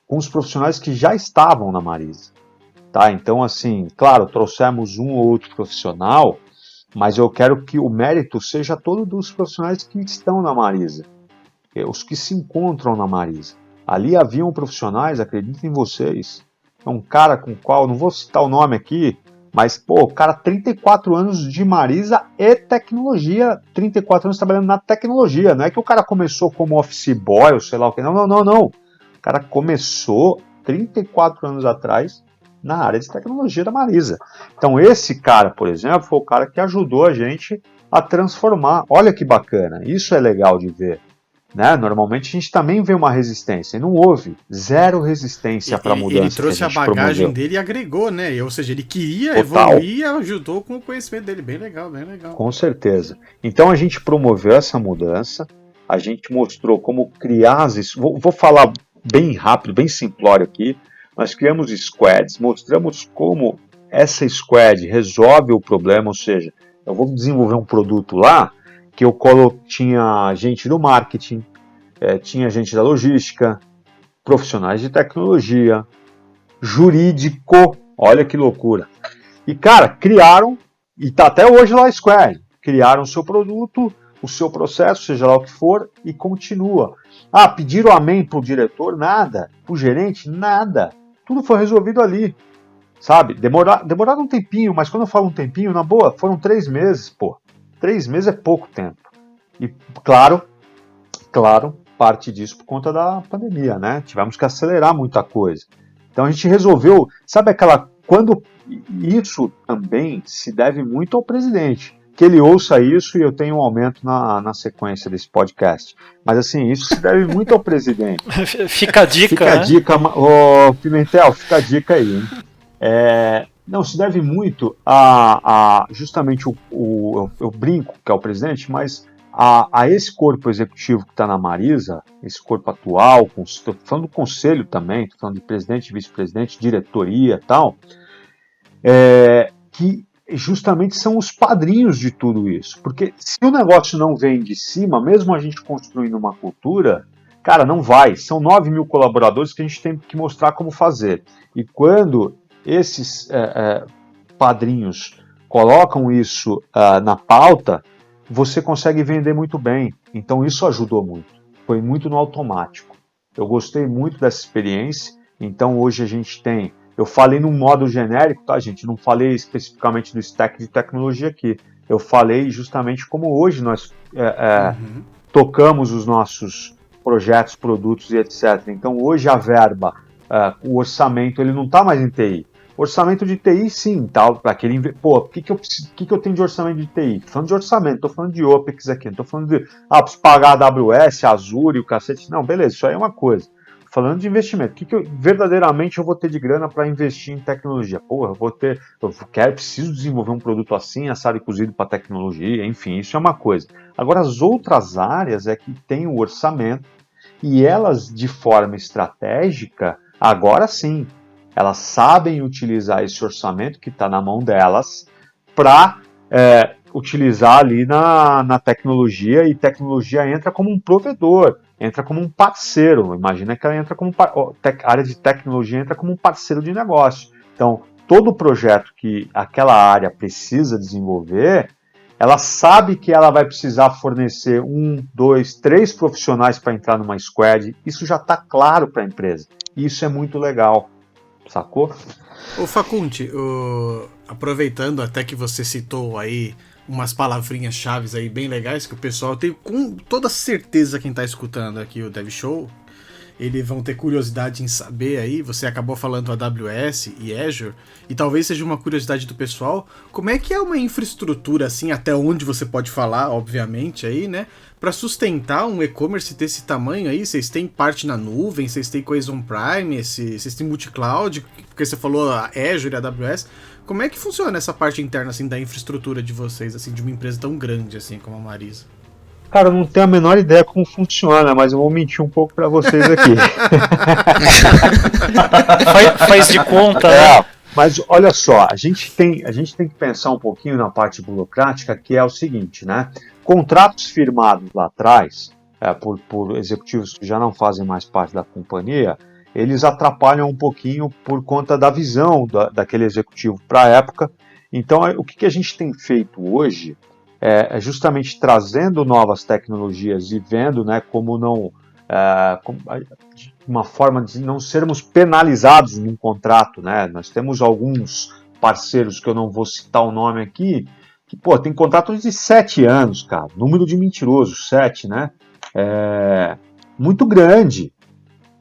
Speaker 3: com os profissionais que já estavam na Marisa. Tá? Então, assim, claro, trouxemos um ou outro profissional, mas eu quero que o mérito seja todo dos profissionais que estão na Marisa, os que se encontram na Marisa. Ali haviam profissionais, acreditem em vocês, é um cara com o qual, não vou citar o nome aqui, mas, pô, o cara 34 anos de Marisa e tecnologia, 34 anos trabalhando na tecnologia, não é que o cara começou como office boy ou sei lá o que, não. O cara começou 34 anos atrás na área de tecnologia da Marisa. Então esse cara, por exemplo, foi o cara que ajudou a gente a transformar. Olha que bacana, isso é legal de ver. Né? Normalmente a gente também vê uma resistência, e não houve, zero resistência para a mudança.
Speaker 2: Ele trouxe a bagagem dele e agregou, né? Ou seja, ele queria evoluir e ajudou com o conhecimento dele. Bem legal, bem legal.
Speaker 3: Com certeza. Então a gente promoveu essa mudança, a gente mostrou como criar vou falar bem rápido, bem simplório aqui. Nós criamos squads, mostramos como essa squad resolve o problema, ou seja, eu vou desenvolver um produto lá, que eu tinha gente do marketing, tinha gente da logística, profissionais de tecnologia, jurídico, olha que loucura. E, cara, criaram, e tá até hoje lá a Square, criaram o seu produto, o seu processo, seja lá o que for, e continua. Ah, pediram amém pro diretor? Nada. Pro gerente? Nada. Tudo foi resolvido ali. Sabe? Demoraram um tempinho, mas quando eu falo um tempinho, na boa, foram 3 meses, pô. 3 meses é pouco tempo. E, claro, parte disso por conta da pandemia, né? Tivemos que acelerar muita coisa. Então a gente resolveu, sabe quando isso também se deve muito ao presidente, que ele ouça isso e eu tenho um aumento na sequência desse podcast. Mas assim, isso se deve muito ao presidente.
Speaker 5: Fica a dica,
Speaker 3: Fica a dica, ô Pimentel, fica a dica aí, hein? Não, se deve muito a justamente eu brinco que é o presidente, mas a esse corpo executivo que está na Marisa, esse corpo atual, estou falando do conselho também, estou falando de presidente, vice-presidente, diretoria e tal, que justamente são os padrinhos de tudo isso. Porque se o negócio não vem de cima, mesmo a gente construindo uma cultura, cara, não vai. São 9 mil colaboradores que a gente tem que mostrar como fazer. E quando esses padrinhos colocam isso na pauta, você consegue vender muito bem. Então isso ajudou muito. Foi muito no automático. Eu gostei muito dessa experiência. Então hoje a gente tem... Eu falei num modo genérico, tá, gente? Não falei especificamente do stack de tecnologia aqui. Eu falei justamente como hoje nós tocamos os nossos projetos, produtos e etc. Então hoje a verba, o orçamento, ele não está mais em TI. Orçamento de TI, sim, tal, para aquele... Pô, o que eu tenho de orçamento de TI? Tô falando de orçamento, tô falando de OPEX aqui, não tô falando de... preciso pagar a AWS, Azure e o cacete. Não, beleza, isso aí é uma coisa. Tô falando de investimento. O que verdadeiramente eu vou ter de grana para investir em tecnologia? Porra, preciso desenvolver um produto assim, assado e cozido para tecnologia, enfim, isso é uma coisa. Agora, as outras áreas é que tem o orçamento e elas, de forma estratégica, agora sim, elas sabem utilizar esse orçamento que está na mão delas para utilizar ali na tecnologia, e tecnologia entra como um provedor, entra como um parceiro. Imagina que ela entra como a área de tecnologia entra como um parceiro de negócio. Então, todo projeto que aquela área precisa desenvolver, ela sabe que ela vai precisar fornecer 1, 2, 3 profissionais para entrar numa squad. Isso já está claro para a empresa. E isso é muito legal. Sacou?
Speaker 2: Ô Facunti, aproveitando até que você citou aí umas palavrinhas chaves aí bem legais que o pessoal tem, com toda certeza quem tá escutando aqui o Dev Show, eles vão ter curiosidade em saber aí, você acabou falando AWS e Azure, e talvez seja uma curiosidade do pessoal, como é que é uma infraestrutura assim, até onde você pode falar, obviamente, aí, né, para sustentar um e-commerce desse tamanho aí? Vocês têm parte na nuvem, vocês têm coisa on-prime, vocês têm multi-cloud, porque você falou a Azure e a AWS, como é que funciona essa parte interna assim da infraestrutura de vocês, assim, de uma empresa tão grande assim como a Marisa?
Speaker 3: Cara, eu não tenho a menor ideia como funciona, mas eu vou mentir um pouco para vocês aqui.
Speaker 5: Faz de conta, né?
Speaker 3: Mas olha só, a gente tem que pensar um pouquinho na parte burocrática, que é o seguinte, né? Contratos firmados lá atrás, por executivos que já não fazem mais parte da companhia, eles atrapalham um pouquinho por conta da visão daquele executivo para a época. Então, o que a gente tem feito hoje é justamente trazendo novas tecnologias e vendo, né, como não... uma forma de não sermos penalizados num contrato, né? Nós temos alguns parceiros, que eu não vou citar o nome aqui, que, tem contratos de 7 anos, cara. Número de mentiroso, 7, né? Muito grande,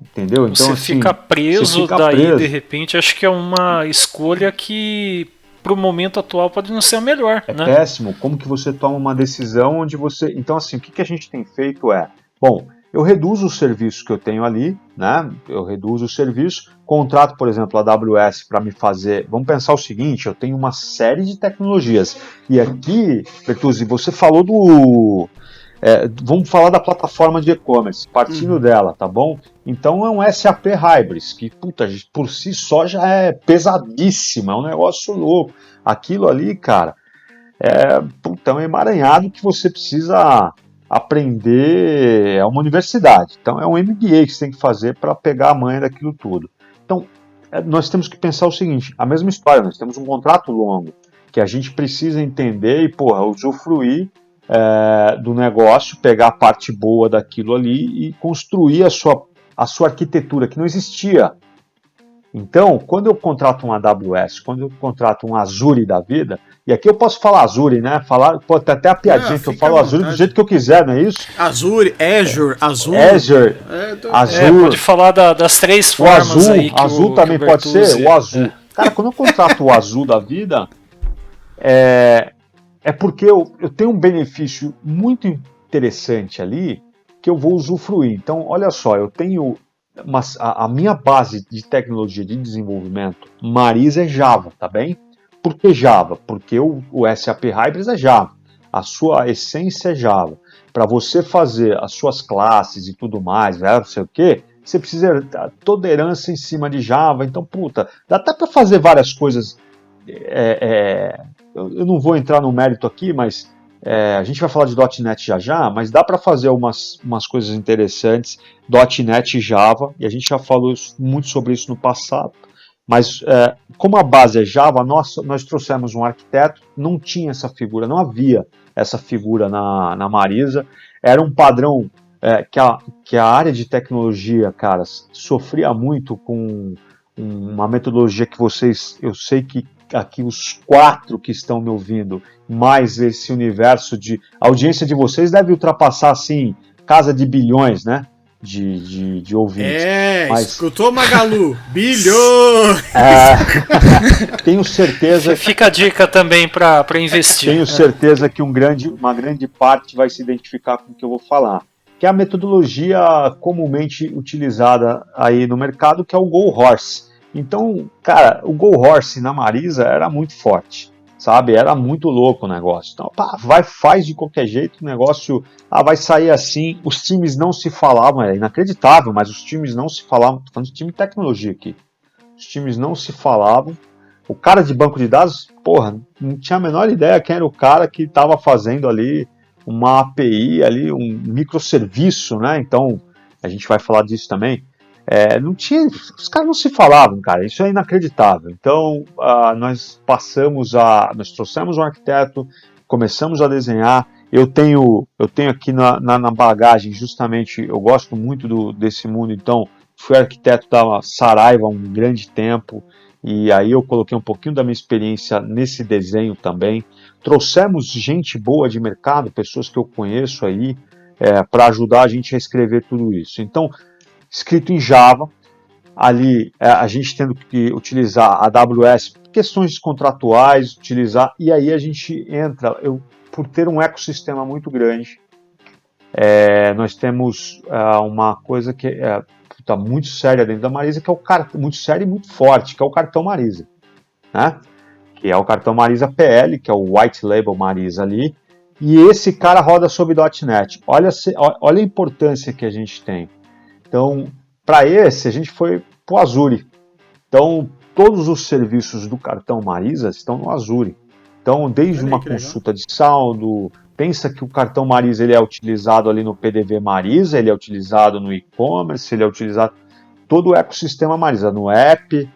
Speaker 3: entendeu? Então,
Speaker 5: você fica preso, de repente, acho que é uma escolha que, pro momento atual, pode não ser a melhor, né?
Speaker 3: Péssimo. Como que você toma uma decisão onde você... Então, assim, o que a gente tem feito eu reduzo o serviço que eu tenho ali, né? Eu reduzo o serviço, contrato, por exemplo, a AWS para me fazer... Vamos pensar o seguinte, eu tenho uma série de tecnologias. E aqui, Bertuzzi, você falou do... vamos falar da plataforma de e-commerce, partindo dela, tá bom? Então é um SAP Hybris, que, por si só já é pesadíssimo, é um negócio louco. Aquilo ali, cara, é um emaranhado que você precisa... aprender uma universidade. Então é um MBA que você tem que fazer para pegar a manha daquilo tudo. Então nós temos que pensar o seguinte, a mesma história, nós temos um contrato longo, que a gente precisa entender e usufruir do negócio, pegar a parte boa daquilo ali e construir a sua arquitetura, que não existia. Então, quando eu contrato um AWS, quando eu contrato um Azure da vida, e aqui eu posso falar Azure, né? Pode ter até a piadinha que eu falo Azure do jeito que eu quiser, não é isso?
Speaker 2: Azure, Azure.
Speaker 3: Azure.
Speaker 5: Pode falar das 3 formas
Speaker 3: o azul,
Speaker 5: aí. Que
Speaker 3: azul também pode ser, o azul. Cara, quando eu contrato o azul da vida, é porque eu tenho um benefício muito interessante ali que eu vou usufruir. Então, olha só, eu tenho... a minha base de tecnologia de desenvolvimento Marisa é Java, tá bem? Por que Java? Porque o SAP Hybris é Java, a sua essência é Java. Para você fazer as suas classes e tudo mais, não sei o que, você precisa de toda herança em cima de Java. Então, dá até para fazer várias coisas. Eu não vou entrar no mérito aqui, mas a gente vai falar de .NET já, mas dá para fazer umas coisas interessantes, .NET e Java, e a gente já falou muito sobre isso no passado, mas como a base é Java, nós trouxemos um arquiteto, não tinha essa figura, não havia essa figura na Marisa, era um padrão que a área de tecnologia, cara, sofria muito com uma metodologia que eu sei que aqui os 4 que estão me ouvindo, mais esse universo a audiência de vocês deve ultrapassar, assim, casa de bilhões, né, de ouvintes.
Speaker 2: Escutou, Magalu? Bilhões!
Speaker 3: Tenho certeza...
Speaker 5: Fica a dica também para investir.
Speaker 3: Tenho certeza que uma grande parte vai se identificar com o que eu vou falar, que é a metodologia comumente utilizada aí no mercado, que é o Go Horse. Então, cara, o Go Horse na Marisa era muito forte, sabe? Era muito louco o negócio. Então, faz de qualquer jeito, o negócio vai sair assim. Os times não se falavam, é inacreditável, mas os times não se falavam. Estou falando de time de tecnologia aqui. Os times não se falavam. O cara de banco de dados, não tinha a menor ideia quem era o cara que estava fazendo ali uma API, ali, um microserviço, né? Então, a gente vai falar disso também. Os caras não se falavam, cara, isso é inacreditável. Então, nós trouxemos um arquiteto, começamos a desenhar. Eu tenho aqui na bagagem, justamente, eu gosto muito desse mundo, então fui arquiteto da Saraiva há um grande tempo, e aí eu coloquei um pouquinho da minha experiência nesse desenho também. Trouxemos gente boa de mercado, pessoas que eu conheço aí, para ajudar a gente a escrever tudo isso. Então, escrito em Java, ali a gente tendo que utilizar a AWS, questões contratuais, e aí a gente entra, por ter um ecossistema muito grande, nós temos uma coisa que está muito séria dentro da Marisa, que é muito séria e muito forte, que é o cartão Marisa, né? Que é o cartão Marisa PL, que é o White Label Marisa ali, e esse cara roda sobre .NET. Olha a importância que a gente tem. Então, para esse, a gente foi para o Azure. Então, todos os serviços do cartão Marisa estão no Azure. Então, desde uma consulta de saldo, pensa que o cartão Marisa ele é utilizado ali no PDV Marisa, ele é utilizado no e-commerce, ele é utilizado todo o ecossistema Marisa, no app,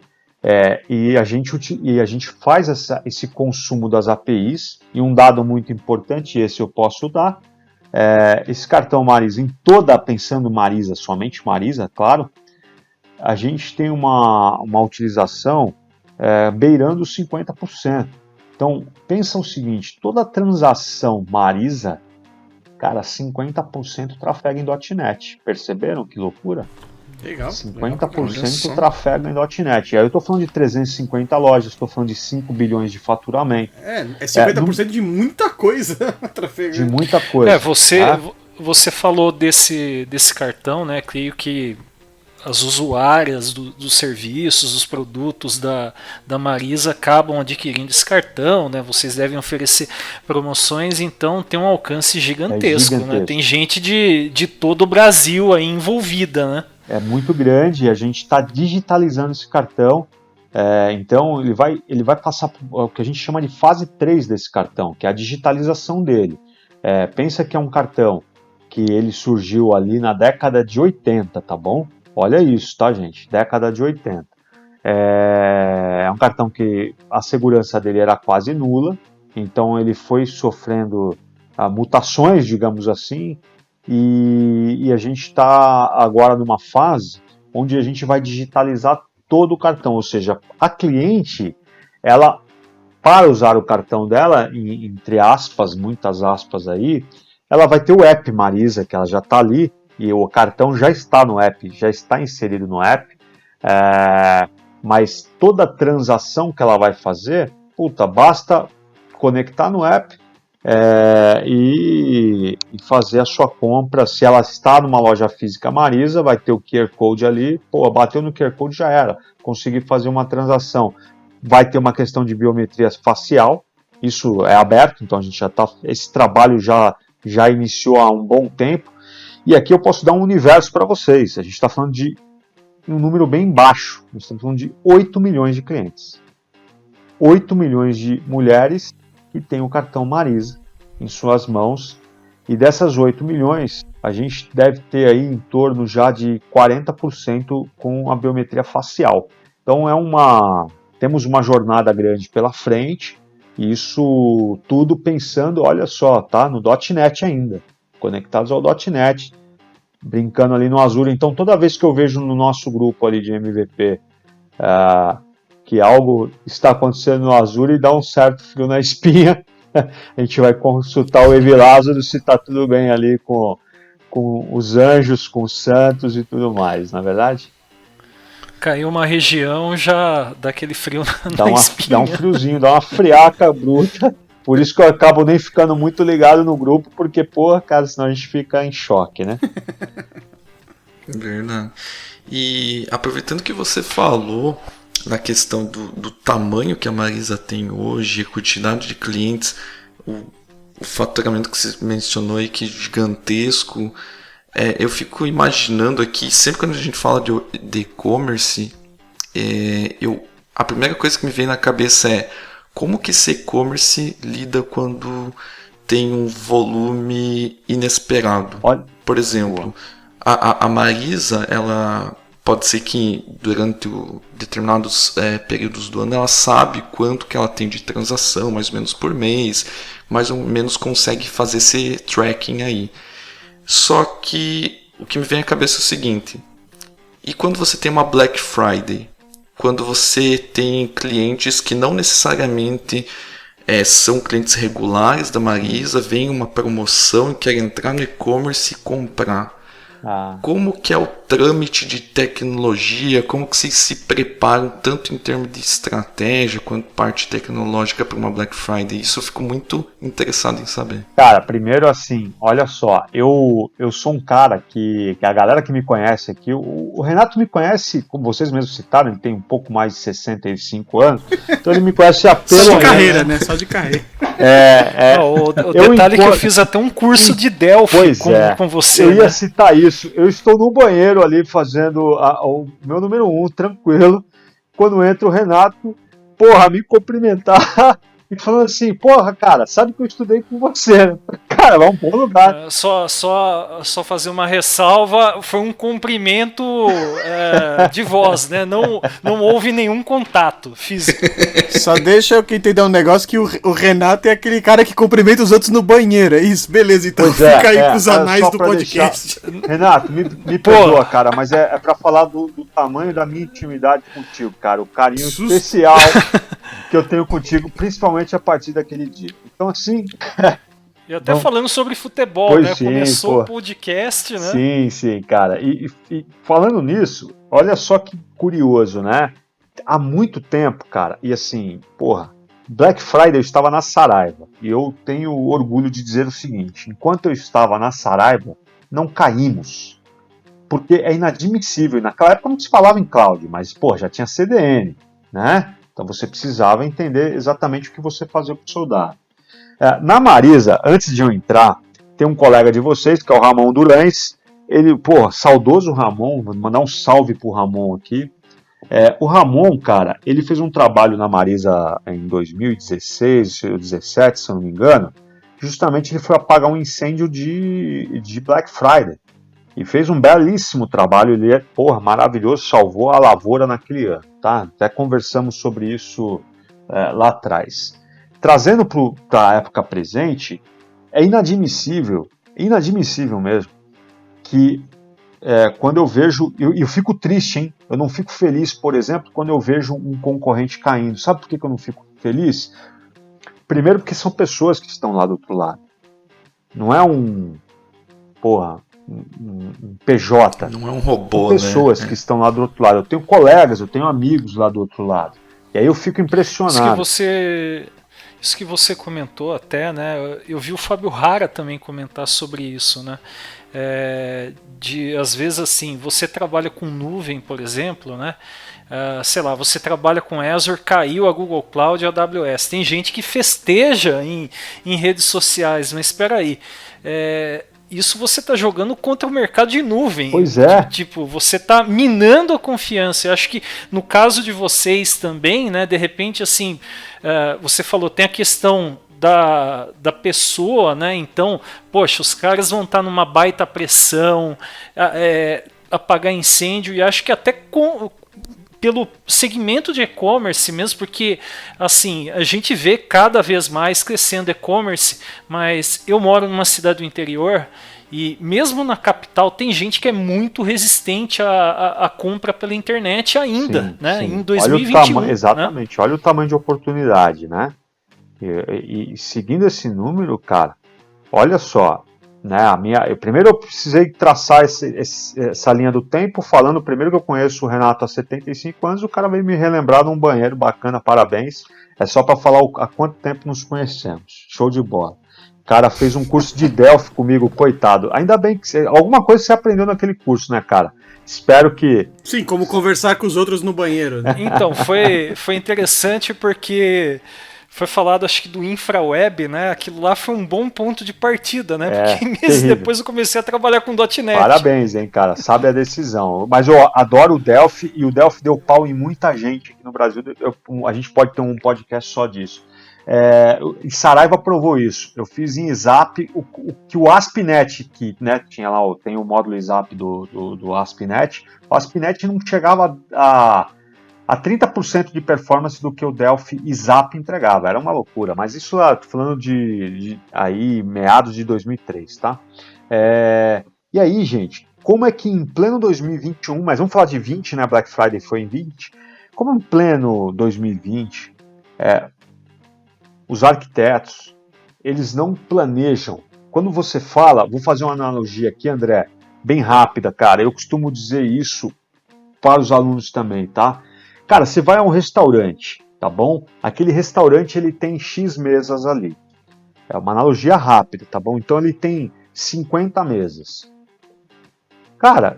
Speaker 3: e a gente faz esse consumo das APIs, e um dado muito importante, esse eu posso dar, esse cartão Marisa, pensando Marisa, somente Marisa, claro, a gente tem uma utilização beirando os 50%. Então, pensa o seguinte, toda transação Marisa, cara, 50% trafega em .NET. Perceberam que loucura?
Speaker 2: Legal.
Speaker 3: 50% trafega em .NET. E aí eu estou falando de 350 lojas, estou falando de 5 bilhões de faturamento.
Speaker 2: É 50% de muita coisa trafega.
Speaker 3: De muita coisa.
Speaker 5: Você falou desse cartão, né? Creio que as usuárias dos serviços, dos produtos da Marisa acabam adquirindo esse cartão, né? Vocês devem oferecer promoções, então tem um alcance gigantesco, né? Tem gente de todo o Brasil aí envolvida, né?
Speaker 3: É muito grande, a gente está digitalizando esse cartão, então ele vai passar por o que a gente chama de fase 3 desse cartão, que é a digitalização dele. Pensa que é um cartão que ele surgiu ali na década de 80, tá bom? Olha isso, tá, gente? Década de 80. É um cartão que a segurança dele era quase nula, então ele foi sofrendo mutações, digamos assim, e a gente está agora numa fase onde a gente vai digitalizar todo o cartão, ou seja, a cliente, ela, para usar o cartão dela, entre aspas, muitas aspas aí, ela vai ter o app Marisa, que ela já está ali, e o cartão já está no app, já está inserido no app, mas toda transação que ela vai fazer, basta conectar no app e fazer a sua compra. Se ela está numa loja física Marisa, vai ter o QR Code ali, bateu no QR Code já era, consegui fazer uma transação. Vai ter uma questão de biometria facial, isso é aberto, então a gente já está, esse trabalho já iniciou há um bom tempo. E aqui eu posso dar um universo para vocês. A gente está falando de um número bem baixo. Nós estamos falando de 8 milhões de clientes. 8 milhões de mulheres que têm o cartão Marisa em suas mãos. E dessas 8 milhões, a gente deve ter aí em torno já de 40% com a biometria facial. Então temos uma jornada grande pela frente. E isso tudo pensando, olha só, tá? No .NET ainda. Conectados ao .NET, brincando ali no Azure. Então, toda vez que eu vejo no nosso grupo ali de MVP que algo está acontecendo no Azure e dá um certo frio na espinha, a gente vai consultar o Evi Lázaro se está tudo bem ali com os anjos, com os santos e tudo mais, não é verdade?
Speaker 5: Caiu uma região, já dá aquele frio na espinha.
Speaker 3: Dá um friozinho, dá uma friaca bruta. Por isso que eu acabo nem ficando muito ligado no grupo, porque, cara, senão a gente fica em choque, né?
Speaker 1: Verdade. E aproveitando que você falou na questão do tamanho que a Marisa tem hoje, a quantidade de clientes, o faturamento que você mencionou aí, que é gigantesco, eu fico imaginando aqui, sempre quando a gente fala de e-commerce, a primeira coisa que me vem na cabeça é como que esse e-commerce lida quando tem um volume inesperado. Por exemplo, a Marisa, ela pode ser que durante determinados períodos do ano ela sabe quanto que ela tem de transação, mais ou menos por mês, mais ou menos consegue fazer esse tracking aí. Só que o que me vem à cabeça é o seguinte, e quando você tem uma Black Friday? Quando você tem clientes que não necessariamente são clientes regulares da Marisa, vem uma promoção e querem entrar no e-commerce e comprar. Como que é o trâmite de tecnologia? Como que vocês se preparam tanto em termos de estratégia quanto parte tecnológica para uma Black Friday? Isso eu fico muito interessado em saber.
Speaker 3: Cara, primeiro assim, olha só, eu sou um cara que a galera que me conhece aqui, o Renato me conhece, como vocês mesmos citaram, ele tem um pouco mais de 65 anos, então ele me conhece apenas...
Speaker 2: Só de carreira, né? Só de carreira.
Speaker 5: O detalhe é que eu fiz até um curso de Delphi com você.
Speaker 3: Eu ia citar isso. Eu estou no banheiro ali fazendo o meu número 1, tranquilo. Quando entra o Renato, me cumprimentar e falando assim, porra, cara, sabe que eu estudei com você. Cara, vai um bom lugar.
Speaker 5: Só fazer uma ressalva, foi um cumprimento de voz, né? Não houve nenhum contato físico.
Speaker 2: Só deixa eu entender um negócio que o Renato é aquele cara que cumprimenta os outros no banheiro, é isso? Beleza, então fica aí com os anais do podcast.
Speaker 3: Renato, me perdoa, cara, mas é pra falar do tamanho da minha intimidade contigo, cara, o carinho especial que eu tenho contigo, principalmente a partir daquele dia. Então, assim...
Speaker 5: E até falando sobre futebol, né?
Speaker 3: Sim,
Speaker 5: começou o podcast,
Speaker 3: Sim,
Speaker 5: né?
Speaker 3: sim, cara. E falando nisso, olha só que curioso, né? Há muito tempo, cara, e assim, porra, Black Friday eu estava na Saraiva, e eu tenho orgulho de dizer o seguinte, enquanto eu estava na Saraiva, não caímos, porque é inadmissível, naquela época não se falava em cloud, mas, pô, já tinha CDN, né? Então você precisava entender exatamente o que você fazia para o soldado. Na Marisa, antes de eu entrar, tem um colega de vocês, que é o Ramon Durães, ele, pô, saudoso Ramon, vou mandar um salve pro Ramon aqui. O Ramon, cara, ele fez um trabalho na Marisa em 2016, 2017, se eu não me engano, justamente ele foi apagar um incêndio de Black Friday, e fez um belíssimo trabalho, ele é, porra, maravilhoso, salvou a lavoura naquele ano, tá? Até conversamos sobre isso lá atrás. Trazendo para a época presente, é inadmissível mesmo, que quando eu vejo, eu fico triste, hein? Eu não fico feliz, por exemplo, quando eu vejo um concorrente caindo. Sabe por que eu não fico feliz? Primeiro porque são pessoas que estão lá do outro lado. Não é um PJ.
Speaker 1: Não é um robô,
Speaker 3: são pessoas que estão lá do outro lado. Eu tenho colegas, eu tenho amigos lá do outro lado. E aí eu fico impressionado.
Speaker 5: Isso que você comentou até, né? Eu vi o Fábio Rara também comentar sobre isso, né? Às vezes assim, você trabalha com nuvem, por exemplo, né? Sei lá, você trabalha com Azure, caiu a Google Cloud e a AWS. Tem gente que festeja em redes sociais, mas espera aí. Isso você está jogando contra o mercado de nuvem.
Speaker 3: Pois é.
Speaker 5: Tipo, você está minando a confiança. Eu acho que no caso de vocês também, né, de repente, assim, você falou, tem a questão da pessoa, né? Então, poxa, os caras vão estar numa baita pressão, apagar incêndio, e acho que até pelo segmento de e-commerce mesmo, porque assim, a gente vê cada vez mais crescendo e-commerce, mas eu moro numa cidade do interior e mesmo na capital tem gente que é muito resistente à compra pela internet ainda,
Speaker 3: sim,
Speaker 5: né?
Speaker 3: Sim.
Speaker 5: Em 2021.
Speaker 3: Exatamente, né? Olha o tamanho de oportunidade, né? E seguindo esse número, cara, olha só, né? Primeiro eu precisei traçar essa linha do tempo, falando primeiro que eu conheço o Renato há 75 anos, o cara veio me relembrar num banheiro bacana, parabéns. É só para falar há quanto tempo nos conhecemos. Show de bola. O cara fez um curso de Delphi comigo, coitado. Ainda bem que alguma coisa você aprendeu naquele curso, né, cara? Espero que...
Speaker 2: Sim, como conversar com os outros no banheiro, né?
Speaker 5: Então, foi interessante porque... Foi falado, acho que do InfraWeb, né? Aquilo lá foi um bom ponto de partida, né? Porque meses depois eu comecei a trabalhar com .NET.
Speaker 3: Parabéns, hein, cara. Sabe a decisão. Mas eu adoro o Delphi, e o Delphi deu pau em muita gente aqui no Brasil. A gente pode ter um podcast só disso. E Saraiva provou isso. Eu fiz em ISAP que o ASP.NET, que, né, tinha lá, tem o módulo ISAP do ASP.NET. O ASP.NET não chegava a 30% de performance do que o Delphi ISAP entregava. Era uma loucura, mas isso lá, tô falando de aí, meados de 2003, tá? E aí, gente, como é que em pleno 2021, mas vamos falar de 20, né? Black Friday foi em 20. Como em pleno 2020, os arquitetos, eles não planejam. Quando você fala, vou fazer uma analogia aqui, André, bem rápida, cara. Eu costumo dizer isso para os alunos também, tá? Cara, você vai a um restaurante, tá bom? Aquele restaurante, ele tem X mesas ali. É uma analogia rápida, tá bom? Então ele tem 50 mesas. Cara,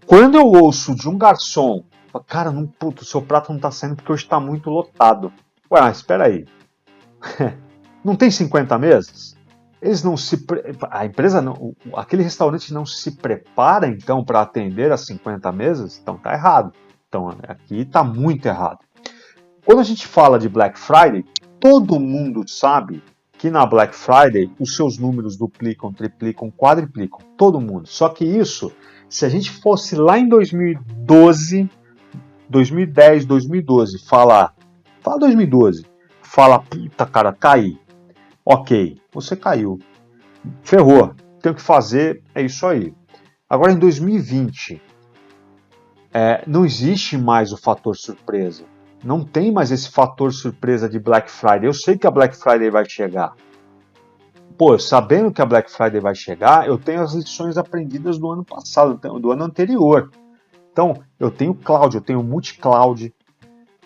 Speaker 3: quando eu ouço de um garçom, cara, o seu prato não tá saindo porque hoje tá muito lotado. Ué, mas espera aí. Não tem 50 mesas? Eles não se... A empresa, não, aquele restaurante não se prepara, então, para atender as 50 mesas? Então tá errado. Então, aqui está muito errado. Quando a gente fala de Black Friday, todo mundo sabe que na Black Friday os seus números duplicam, triplicam, quadriplicam. Todo mundo. Só que isso, se a gente fosse lá em 2012, 2010, 2012, fala 2012, fala, puta cara, caí. Ok, você caiu. Ferrou. Tem o que fazer, é isso aí. Agora em 2020, não existe mais o fator surpresa. Não tem mais esse fator surpresa de Black Friday. Eu sei que a Black Friday vai chegar. Pô, sabendo que a Black Friday vai chegar, eu tenho as lições aprendidas do ano passado, do ano anterior. Então, eu tenho cloud, eu tenho multi-cloud.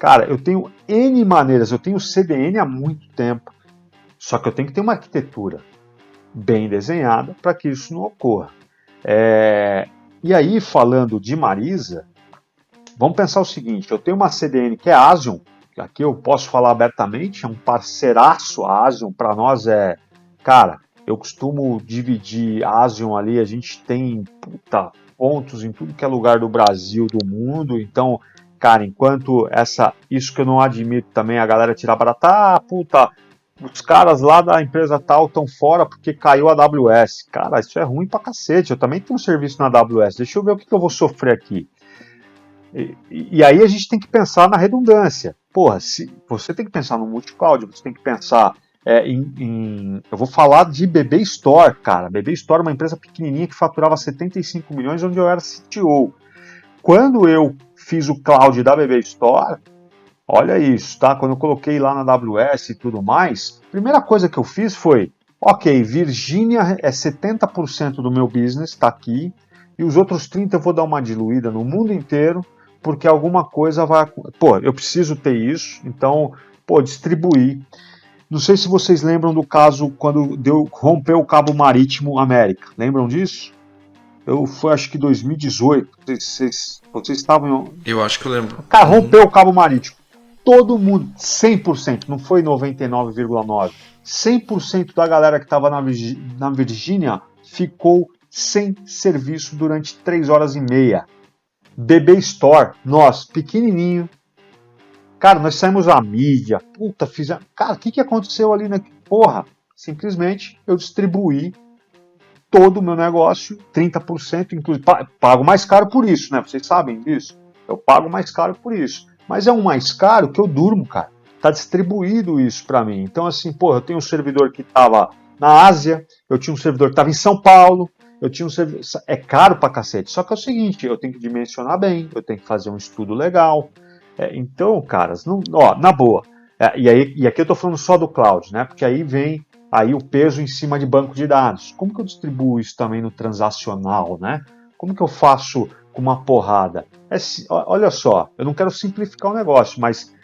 Speaker 3: Cara, eu tenho N maneiras, eu tenho CDN há muito tempo. Só que eu tenho que ter uma arquitetura bem desenhada para que isso não ocorra. E aí, falando de Marisa, vamos pensar o seguinte, eu tenho uma CDN que é Asion, que aqui eu posso falar abertamente, é um parceiraço. A Asion para nós cara, eu costumo dividir a Asion ali, a gente tem pontos em tudo que é lugar do Brasil, do mundo, então, cara, enquanto isso que eu não admito também, a galera tirar barata, os caras lá da empresa tal estão fora porque caiu a AWS. Cara, isso é ruim pra cacete, eu também tenho um serviço na AWS, deixa eu ver o que eu vou sofrer aqui. E aí a gente tem que pensar na redundância. Porra, você tem que pensar no multi-cloud, você tem que pensar eu vou falar de BB Store, cara. BB Store é uma empresa pequenininha que faturava 75 milhões, onde eu era CTO. Quando eu fiz o cloud da BB Store, olha isso, tá? Quando eu coloquei lá na AWS e tudo mais, a primeira coisa que eu fiz foi, ok, Virgínia é 70% do meu business, tá aqui, e os outros 30% eu vou dar uma diluída no mundo inteiro, porque alguma coisa vai... eu preciso ter isso, então, distribuir. Não sei se vocês lembram do caso quando rompeu o cabo marítimo América. Lembram disso? Foi acho que 2018. Vocês estavam...
Speaker 1: Eu acho que eu lembro.
Speaker 3: Cara, rompeu o cabo marítimo. Todo mundo, 100%, não foi 99,9%. 100% da galera que estava na Virgínia ficou sem serviço durante 3 horas e meia. BB Store, nós, pequenininho. Cara, nós saímos à mídia, fizemos... Cara, o que aconteceu ali na... Porra, simplesmente eu distribuí todo o meu negócio, 30%, inclusive, pago mais caro por isso, né? Vocês sabem disso? Eu pago mais caro por isso. Mas é um mais caro que eu durmo, cara. Tá distribuído isso para mim. Então, assim, eu tenho um servidor que tava na Ásia, eu tinha um servidor que tava em São Paulo, eu tinha um servidor... É caro pra cacete. Só que é o seguinte, eu tenho que dimensionar bem, eu tenho que fazer um estudo legal. Então, caras, na boa. E aqui eu tô falando só do cloud, né? Porque aí vem o peso em cima de banco de dados. Como que eu distribuo isso também no transacional, né? Como que eu faço com uma porrada? Olha só, eu não quero simplificar o negócio, mas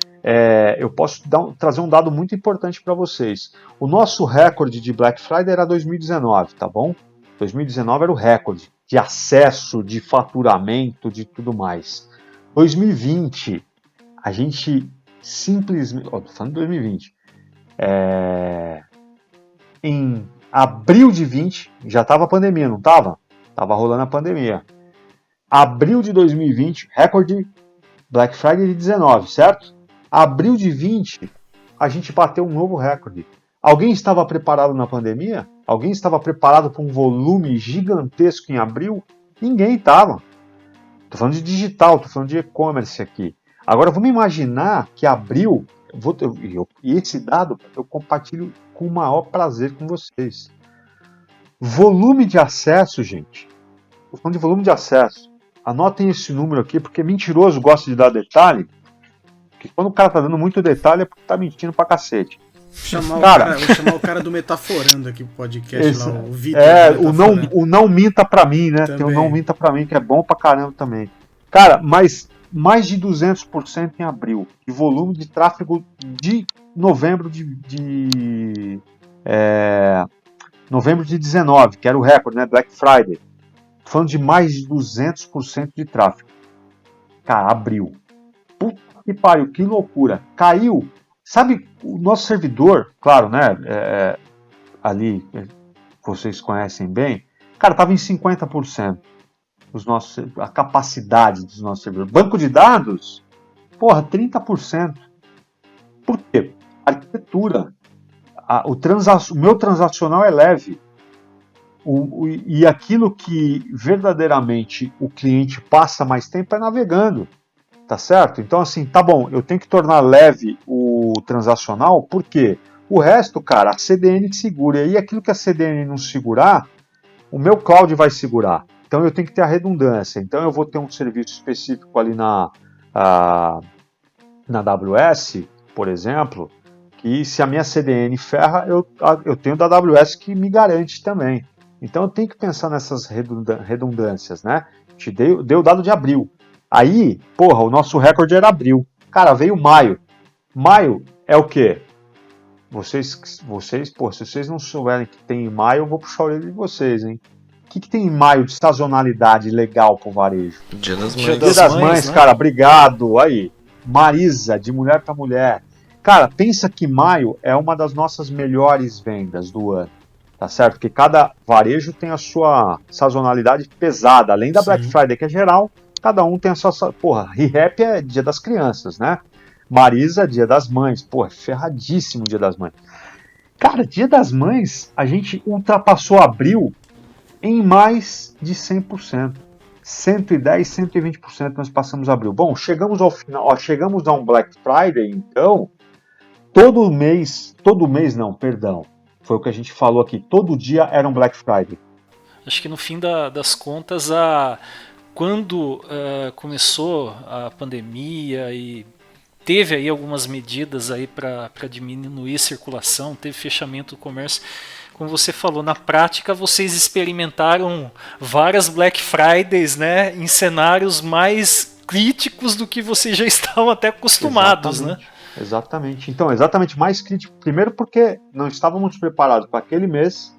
Speaker 3: eu posso trazer um dado muito importante para vocês. O nosso recorde de Black Friday era 2019, tá bom? 2019 era o recorde de acesso, de faturamento, de tudo mais. 2020, a gente simplesmente... Tô falando de 2020. Em abril de 20, já estava a pandemia, não estava? Estava rolando a pandemia. Abril de 2020, recorde Black Friday de 19, certo? Abril de 20, a gente bateu um novo recorde. Alguém estava preparado na pandemia? Alguém estava preparado para um volume gigantesco em abril? Ninguém estava. Estou falando de digital, estou falando de e-commerce aqui. Agora vamos imaginar que abril, e esse dado eu compartilho com o maior prazer com vocês. Volume de acesso, gente. Estou falando de volume de acesso. Anotem esse número aqui, porque mentiroso gosta de dar detalhe. Porque quando o cara está dando muito detalhe é porque está mentindo pra cacete.
Speaker 2: Vou chamar o cara do Metaforando aqui pro podcast lá, o Vitor.
Speaker 3: O não minta pra mim, né? Também. Tem o não minta pra mim, que é bom pra caramba também. Cara, mas mais de 200% em abril. De volume de tráfego de novembro novembro de 19, que era o recorde, né? Black Friday. Tô falando de mais de 200% de tráfego. Cara, abril. Puta que pariu, que loucura. Caiu. Sabe, o nosso servidor, claro, né? Ali, vocês conhecem bem. Cara, tava em 50%. A capacidade dos nossos servidores. Banco de dados, 30%. Por quê? arquitetura. O meu transacional é leve. E aquilo que verdadeiramente o cliente passa mais tempo é navegando, tá certo? Então, assim, tá bom, eu tenho que tornar leve o transacional, porque o resto, cara, a CDN que segura. E aí aquilo que a CDN não segurar, o meu cloud vai segurar. Então eu tenho que ter a redundância. Então eu vou ter um serviço específico ali na AWS, por exemplo, que se a minha CDN ferra, eu tenho da AWS que me garante também. Então eu tenho que pensar nessas redundâncias, né? Dei o dado de abril. Aí, porra, o nosso recorde era abril. Cara, veio maio. Maio é o quê? Vocês, pô, se vocês não souberem que tem em maio, eu vou puxar a orelha de vocês, hein? O que tem em maio de sazonalidade legal pro varejo?
Speaker 1: Dia das
Speaker 5: Dia
Speaker 1: Mães.
Speaker 3: Dia das Mães,
Speaker 5: né?
Speaker 3: cara, obrigado. Aí, Marisa, de mulher para mulher. Cara, pensa que maio é uma das nossas melhores vendas do ano, tá certo? Porque cada varejo tem a sua sazonalidade pesada, além da
Speaker 2: Sim.
Speaker 3: Black Friday, que é geral, cada um tem a sua. Porra, ReHap é dia das crianças, né? Marisa, dia das mães. Porra, é ferradíssimo o dia das mães. Cara, dia das mães, a gente ultrapassou abril em mais de 100%. 110, 120% nós passamos abril. Bom, chegamos ao final, ó, chegamos a um Black Friday, então, todo mês não, perdão, foi o que a gente falou aqui, todo dia era um Black Friday.
Speaker 5: Acho que no fim das contas, quando começou a pandemia e teve aí algumas medidas aí para diminuir a circulação, teve fechamento do comércio, como você falou, na prática vocês experimentaram várias Black Fridays, né, em cenários mais críticos do que vocês já estavam até acostumados,
Speaker 3: Exatamente.
Speaker 5: né?
Speaker 3: Exatamente. Então, exatamente mais crítico. Primeiro porque não estávamos preparados para aquele mês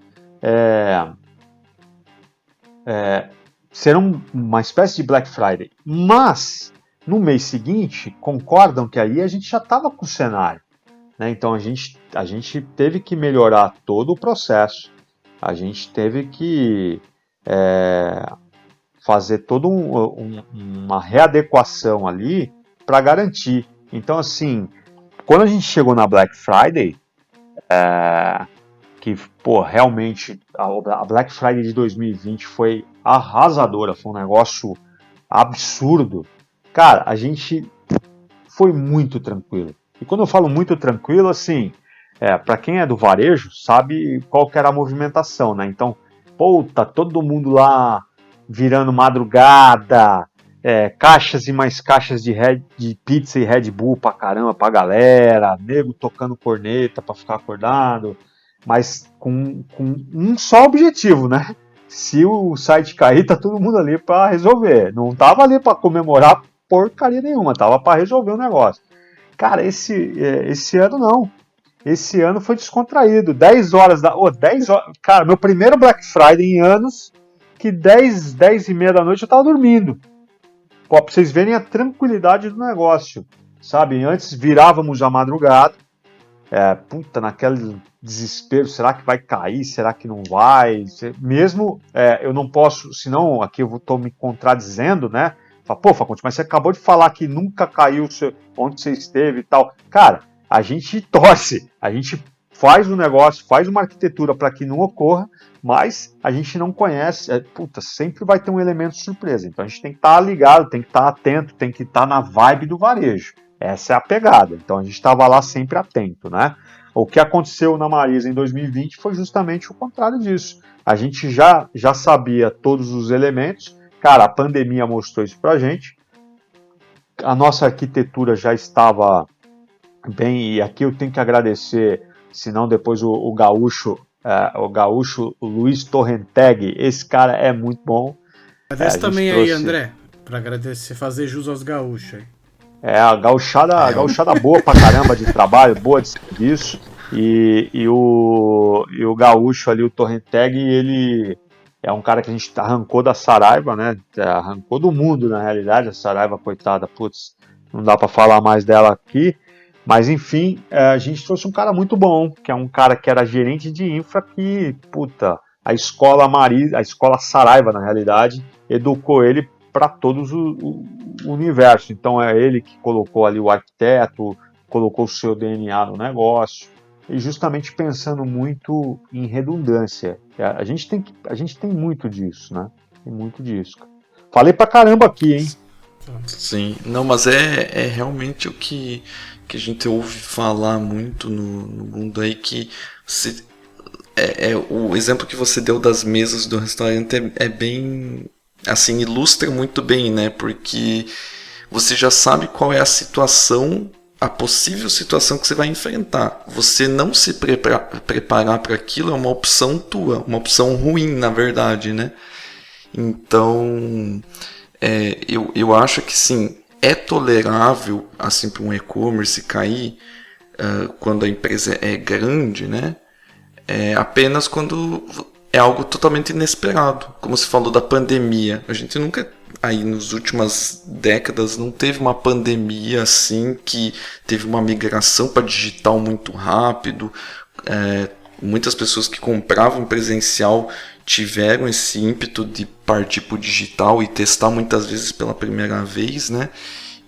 Speaker 3: ser uma espécie de Black Friday. Mas, no mês seguinte, concordam que aí a gente já estava com o cenário. Né? Então, a gente teve que melhorar todo o processo. A gente teve que fazer toda uma readequação ali para garantir. Então, assim, quando a gente chegou na Black Friday, que, pô, realmente a Black Friday de 2020 foi arrasadora, foi um negócio absurdo. Cara, a gente foi muito tranquilo. E quando eu falo muito tranquilo, assim, para quem é do varejo, sabe qual que era a movimentação, né? Então, pô, tá todo mundo lá virando madrugada, caixas e mais caixas de pizza e Red Bull pra caramba pra galera, nego tocando corneta pra ficar acordado, mas com um só objetivo, né? Se o site cair, tá todo mundo ali pra resolver. Não tava ali pra comemorar porcaria nenhuma, tava pra resolver o negócio. Cara, esse ano não. Esse ano foi descontraído. 10 horas da. 10 horas. Cara, meu primeiro Black Friday em anos, que 10 e meia da noite eu tava dormindo. Pô, pra vocês verem a tranquilidade do negócio. Sabe? Antes virávamos a madrugada. Naquele desespero, será que vai cair? Será que não vai? Mesmo eu não posso, senão aqui eu estou me contradizendo, né? Pô, Faconte, mas você acabou de falar que nunca caiu onde você esteve e tal. Cara, a gente torce, a gente faz um negócio, faz uma arquitetura para que não ocorra, mas a gente não conhece, sempre vai ter um elemento surpresa. Então a gente tem que estar ligado, tem que estar atento, tem que estar na vibe do varejo. Essa é a pegada. Então a gente estava lá sempre atento, né? O que aconteceu na Marisa em 2020 foi justamente o contrário disso. A gente já sabia todos os elementos. Cara, a pandemia mostrou isso pra gente. A nossa arquitetura já estava bem, e aqui eu tenho que agradecer, senão depois o gaúcho, o Luiz Torrenteg, esse cara é muito bom.
Speaker 2: Agradece também aí, André, para agradecer, fazer jus aos gaúchos aí.
Speaker 3: A gauchada boa pra caramba de trabalho, boa de serviço. E o gaúcho ali, o Torrenteg, ele é um cara que a gente arrancou da Saraiva, né? Arrancou do mundo, na realidade. A Saraiva, coitada, putz, não dá pra falar mais dela aqui. Mas enfim, a gente trouxe um cara muito bom, que é um cara que era gerente de infra, que, puta, a escola Saraiva, na realidade, educou ele para todos o universo. Então é ele que colocou ali o arquiteto, colocou o seu DNA no negócio, e justamente pensando muito em redundância. A gente tem muito disso, né? Tem muito disso. Falei pra caramba aqui, hein?
Speaker 1: Sim, não, mas é realmente o que a gente ouve falar muito no mundo aí, que o exemplo que você deu das mesas do restaurante é bem, assim, ilustra muito bem, né? Porque você já sabe qual é a situação, a possível situação que você vai enfrentar. Você não se preparar para aquilo é uma opção tua, uma opção ruim, na verdade, né? Então, eu acho que sim, é tolerável, assim, para um e-commerce cair quando a empresa é grande, né? Apenas quando é algo totalmente inesperado. Como se falou da pandemia. A gente nunca, aí nas últimas décadas, não teve uma pandemia assim que teve uma migração para digital muito rápido. Muitas pessoas que compravam presencial tiveram esse ímpeto de partir para o digital e testar muitas vezes pela primeira vez, né?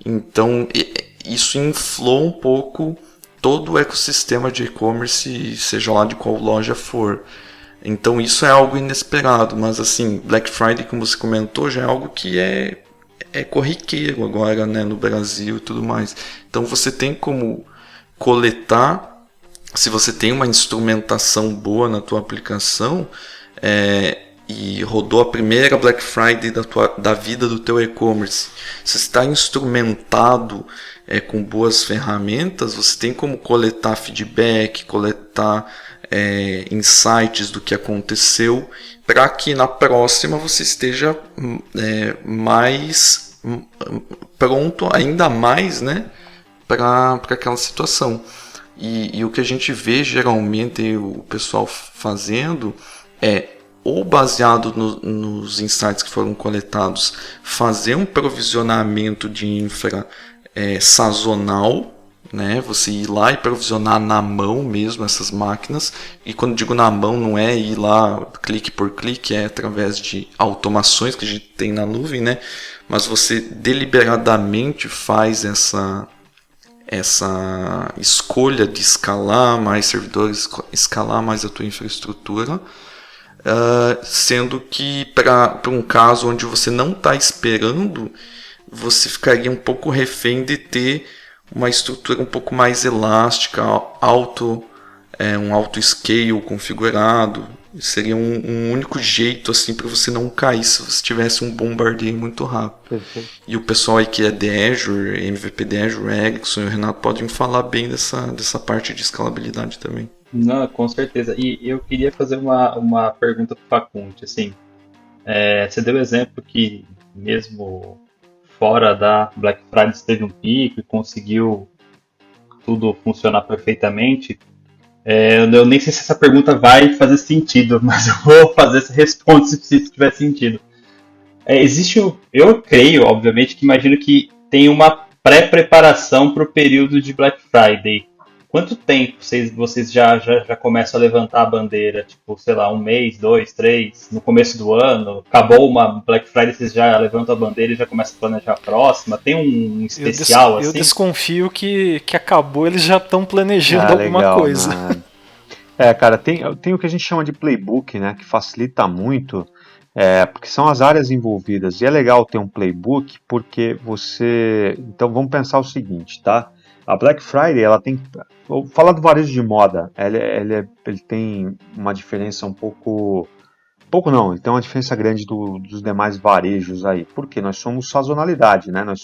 Speaker 1: Então, isso inflou um pouco todo o ecossistema de e-commerce, seja lá de qual loja for. Então isso é algo inesperado, mas assim, Black Friday, como você comentou, já é algo que é corriqueiro agora, né, no Brasil e tudo mais. Então você tem como coletar, se você tem uma instrumentação boa na tua aplicação, e rodou a primeira Black Friday da vida do teu e-commerce, se está instrumentado com boas ferramentas, você tem como coletar feedback, coletar insights do que aconteceu, para que na próxima você esteja mais pronto, ainda mais, né, para aquela situação. E o que a gente vê geralmente o pessoal fazendo ou baseado nos insights que foram coletados, fazer um provisionamento de infra sazonal, né? Você ir lá e provisionar na mão mesmo essas máquinas. E quando digo na mão, não é ir lá clique por clique, é através de automações que a gente tem na nuvem, né? Mas você deliberadamente faz essa escolha de escalar mais servidores, escalar mais a tua infraestrutura, sendo que para um caso onde você não está esperando, você ficaria um pouco refém de ter uma estrutura um pouco mais elástica, um auto scale configurado. Seria um único jeito assim para você não cair se você tivesse um bombardeio muito rápido.
Speaker 3: Perfeito.
Speaker 1: E o pessoal aí que é de Azure, MVP de Azure, Ericsson e o Renato podem falar bem dessa parte de escalabilidade também.
Speaker 4: Não, com certeza. E eu queria fazer uma pergunta para o Facunde, assim. Você deu exemplo que mesmo fora da Black Friday teve um pico e conseguiu tudo funcionar perfeitamente. Eu nem sei se essa pergunta vai fazer sentido, mas eu vou fazer essa resposta se tiver sentido. Eu creio, obviamente, que imagino que tem uma pré-preparação para o período de Black Friday. Quanto tempo vocês já começam a levantar a bandeira? Tipo, sei lá, 1 mês, 2, 3, no começo do ano? Acabou uma Black Friday, vocês já levantam a bandeira e já começam a planejar a próxima? Tem um especial assim?
Speaker 5: Eu desconfio que acabou, eles já estão planejando alguma
Speaker 3: legal,
Speaker 5: coisa.
Speaker 3: Né? Cara, tem o que a gente chama de playbook, né? Que facilita muito, porque são as áreas envolvidas. E é legal ter um playbook porque você... Então vamos pensar o seguinte, tá? A Black Friday, ela tem... Vou falar do varejo de moda. Ele tem uma diferença um pouco... Pouco não, ele tem uma diferença grande dos demais varejos aí. Por quê? Nós somos sazonalidade, né? Nós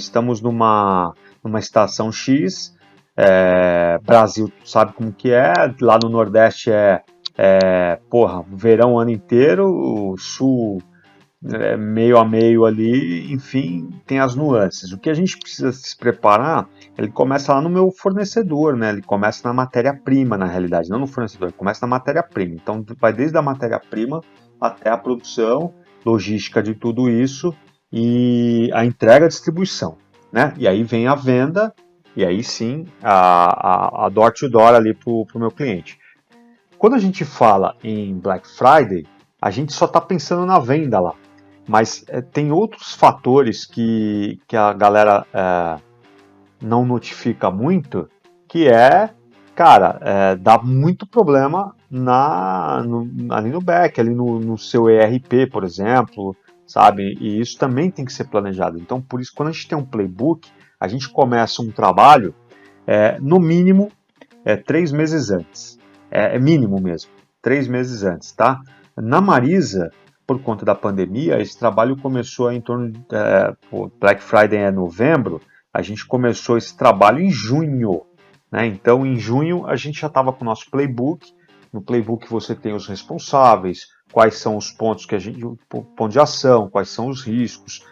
Speaker 3: estamos numa estação X, Brasil sabe como que é, lá no Nordeste verão o ano inteiro, o Sul meio a meio ali, enfim, tem as nuances. O que a gente precisa se preparar, ele começa lá no meu fornecedor, né? Ele começa na matéria-prima, na realidade, não no fornecedor, ele começa na matéria-prima. Então, vai desde a matéria-prima até a produção, logística de tudo isso e a entrega e distribuição, né? E aí vem a venda, e aí sim, a door-to-door ali para o meu cliente. Quando a gente fala em Black Friday, a gente só está pensando na venda lá. Mas tem outros fatores que a galera não notifica muito, que cara, dá muito problema ali no back, ali no seu ERP, por exemplo, sabe? E isso também tem que ser planejado. Então, por isso, quando a gente tem um playbook, a gente começa um trabalho, no mínimo, 3 meses antes. É mínimo mesmo, 3 meses antes, tá? Na Marisa, por conta da pandemia, esse trabalho começou em torno de Black Friday é novembro, a gente começou esse trabalho em junho, né? Então, em junho, a gente já estava com o nosso playbook. No playbook você tem os responsáveis, quais são os pontos ponto de ação, quais são os riscos,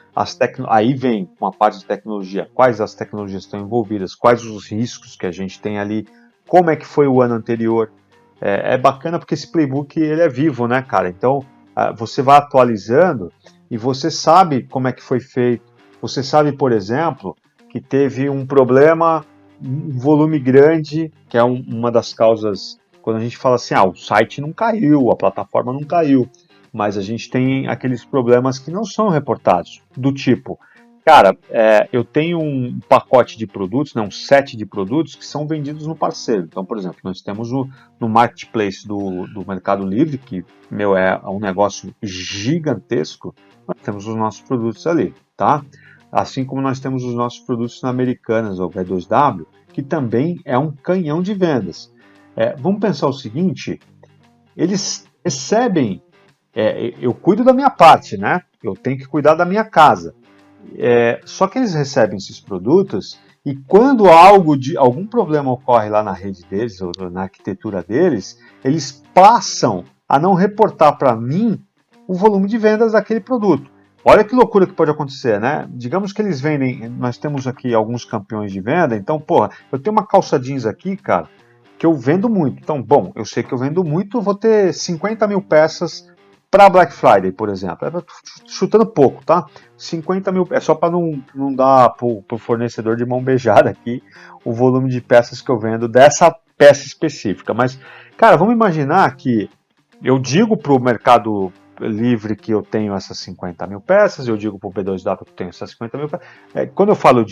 Speaker 3: aí vem uma parte de tecnologia, quais as tecnologias estão envolvidas, quais os riscos que a gente tem ali, como é que foi o ano anterior. É bacana porque esse playbook ele é vivo, né, cara? Então, você vai atualizando e você sabe como é que foi feito. Você sabe, por exemplo, que teve um problema, um volume grande, que é uma das causas, quando a gente fala assim, o site não caiu, a plataforma não caiu, mas a gente tem aqueles problemas que não são reportados, do tipo, cara, eu tenho um pacote de produtos, um set de produtos que são vendidos no parceiro. Então, por exemplo, nós temos no marketplace do Mercado Livre, que, é um negócio gigantesco, nós temos os nossos produtos ali, tá? Assim como nós temos os nossos produtos na Americanas, ou B2W, que também é um canhão de vendas. Vamos pensar o seguinte, eles recebem, eu cuido da minha parte, né? Eu tenho que cuidar da minha casa. Só que eles recebem esses produtos e quando algum problema ocorre lá na rede deles, ou na arquitetura deles, eles passam a não reportar para mim o volume de vendas daquele produto. Olha que loucura que pode acontecer, né? Digamos que eles vendem, nós temos aqui alguns campeões de venda, então, eu tenho uma calça jeans aqui, cara, que eu vendo muito. Então, eu sei que eu vendo muito, eu vou ter 50 mil peças para Black Friday, por exemplo. Chutando pouco, tá? 50 mil, só para não dar pro fornecedor de mão beijada aqui o volume de peças que eu vendo dessa peça específica. Mas, cara, vamos imaginar que eu digo pro Mercado Livre que eu tenho essas 50 mil peças, eu digo para o B2W que eu tenho essas 50 mil peças. Quando eu falo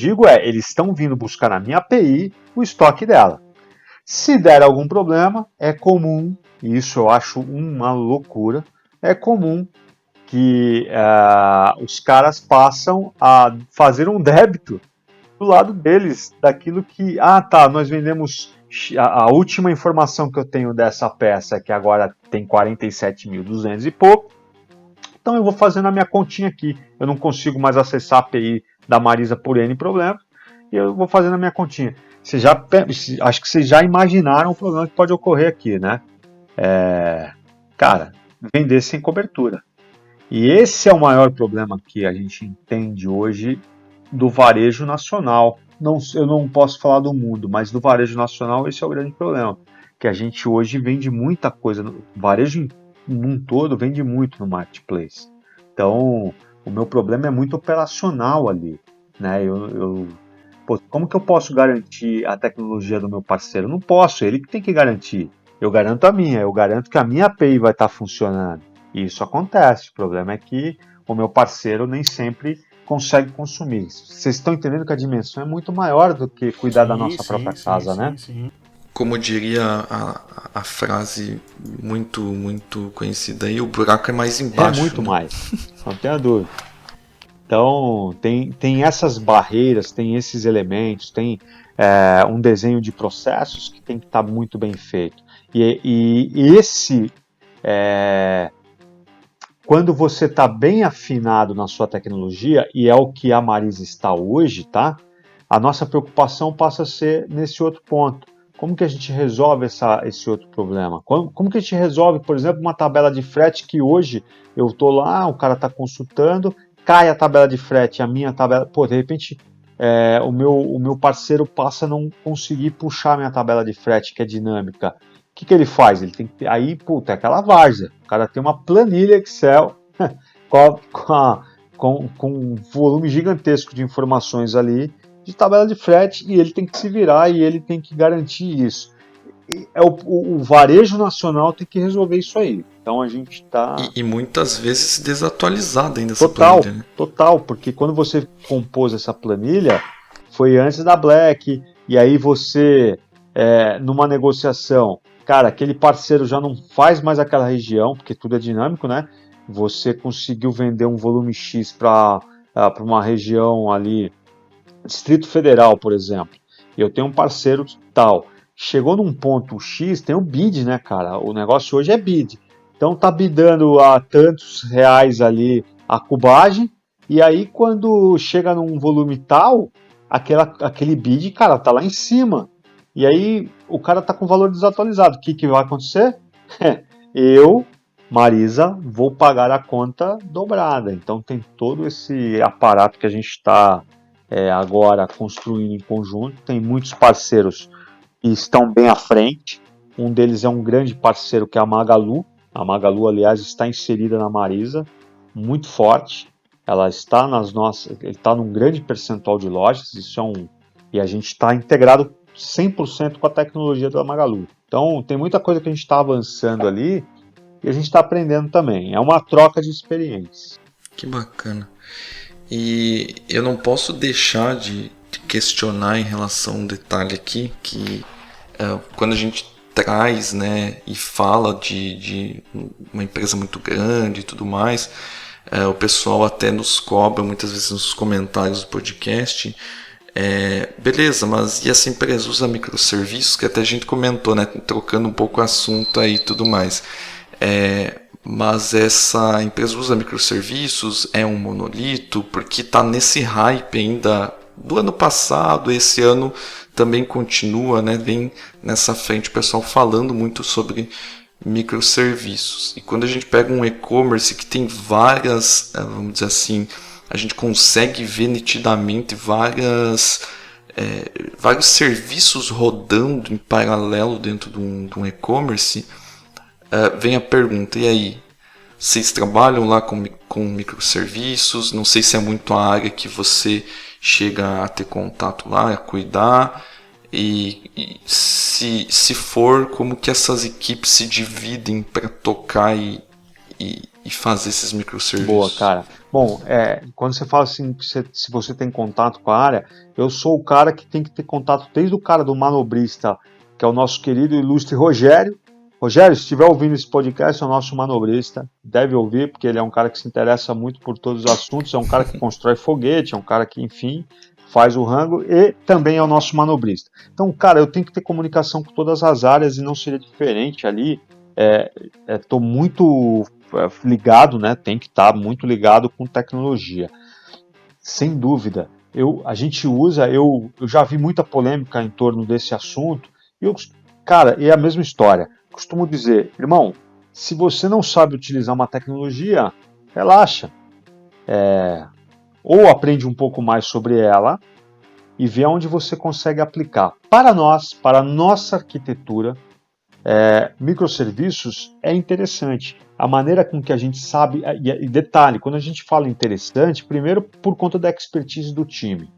Speaker 3: eles estão vindo buscar na minha API o estoque dela. Se der algum problema, é comum, e isso eu acho uma loucura, é comum que os caras passam a fazer um débito do lado deles, daquilo que, nós vendemos, a última informação que eu tenho dessa peça é que agora tem 47.200 e pouco, então eu vou fazendo a minha continha aqui, eu não consigo mais acessar a API da Marisa por N problemas, e eu vou fazendo a minha continha. Acho que vocês já imaginaram o problema que pode ocorrer aqui, né? Cara, vender sem cobertura. E esse é o maior problema que a gente entende hoje do varejo nacional. Eu não posso falar do mundo, mas do varejo nacional esse é o grande problema. Que a gente hoje vende muita coisa. O varejo num todo vende muito no marketplace. Então, o meu problema é muito operacional ali, né? Como que eu posso garantir a tecnologia do meu parceiro? Eu não posso, ele que tem que garantir. Eu garanto a minha, eu garanto que a minha API vai estar funcionando. E isso acontece. O problema é que o meu parceiro nem sempre consegue consumir. Vocês estão entendendo que a dimensão é muito maior do que cuidar da nossa própria casa, né?
Speaker 1: Sim. Como diria a frase muito, muito conhecida aí, o buraco é mais embaixo.
Speaker 3: É muito mais, não tenha dúvida. Então, tem essas barreiras, tem esses elementos, tem um desenho de processos que tem que estar muito bem feito. E esse, quando você está bem afinado na sua tecnologia, e é o que a Marisa está hoje, tá? A nossa preocupação passa a ser nesse outro ponto. Como que a gente resolve esse outro problema? Como que a gente resolve, por exemplo, uma tabela de frete que hoje eu estou lá, o cara está consultando, cai a tabela de frete, a minha tabela... de repente o meu parceiro passa a não conseguir puxar a minha tabela de frete, que é dinâmica. O que ele faz? Ele tem que... Aí, é aquela várzea. O cara tem uma planilha Excel com um volume gigantesco de informações ali, de tabela de frete, e ele tem que se virar e ele tem que garantir isso. O varejo nacional tem que resolver isso aí. Então a gente está...
Speaker 1: E muitas vezes desatualizada ainda essa planilha, né?
Speaker 3: Total, porque quando você compôs essa planilha, foi antes da Black, e aí você, numa negociação, cara, aquele parceiro já não faz mais aquela região, porque tudo é dinâmico, né? Você conseguiu vender um volume X para uma região ali, Distrito Federal, por exemplo. Eu tenho um parceiro tal. Chegou num ponto X, tem o bid, né, cara? O negócio hoje é bid. Então tá bidando a tantos reais ali a cubagem, e aí quando chega num volume tal, aquele bid, cara, tá lá em cima. E aí o cara tá com o valor desatualizado. O que vai acontecer? Eu, Marisa, vou pagar a conta dobrada. Então tem todo esse aparato que a gente está agora construindo em conjunto. Tem muitos parceiros que estão bem à frente. Um deles é um grande parceiro que é a Magalu. A Magalu, aliás, está inserida na Marisa, muito forte. Ela está ele está num grande percentual de lojas. E a gente está integrado 100% com a tecnologia da Magalu. Então tem muita coisa que a gente está avançando ali e a gente está aprendendo também. É uma troca de experiência.
Speaker 1: Que bacana. E eu não posso deixar de questionar em relação a um detalhe aqui, que quando a gente traz, né, e fala de uma empresa muito grande e tudo mais, o pessoal até nos cobra muitas vezes nos comentários do podcast, beleza, mas e essa empresa usa microserviços? Que até a gente comentou, né, trocando um pouco o assunto aí e tudo mais. Mas essa empresa usa microserviços, é um monolito, porque está nesse hype ainda do ano passado, esse ano também continua, né? Vem nessa frente o pessoal falando muito sobre microserviços. E quando a gente pega um e-commerce que tem várias, vamos dizer assim, a gente consegue ver nitidamente vários serviços rodando em paralelo dentro de um e-commerce, vem a pergunta, e aí? Vocês trabalham lá com microserviços? Não sei se é muito a área que você chega a ter contato lá, a cuidar. E se for, como que essas equipes se dividem para tocar e fazer esses microserviços?
Speaker 3: Boa, cara. Bom, quando você fala assim, se você tem contato com a área, eu sou o cara que tem que ter contato desde o cara do manobrista, que é o nosso querido e ilustre Rogério. Rogério, se estiver ouvindo esse podcast, é o nosso manobrista, deve ouvir, porque ele é um cara que se interessa muito por todos os assuntos, é um cara que constrói foguete, é um cara que, enfim, faz o rango e também é o nosso manobrista. Então, cara, eu tenho que ter comunicação com todas as áreas e não seria diferente ali. Estou muito ligado, né? Tem que estar muito ligado com tecnologia. Sem dúvida. A gente usa, eu já vi muita polêmica em torno desse assunto, cara, é a mesma história. Costumo dizer, irmão, se você não sabe utilizar uma tecnologia, relaxa. Ou aprende um pouco mais sobre ela e vê onde você consegue aplicar. Para nós, para a nossa arquitetura, microserviços é interessante. A maneira com que a gente sabe, e detalhe, quando a gente fala interessante, primeiro por conta da expertise do time,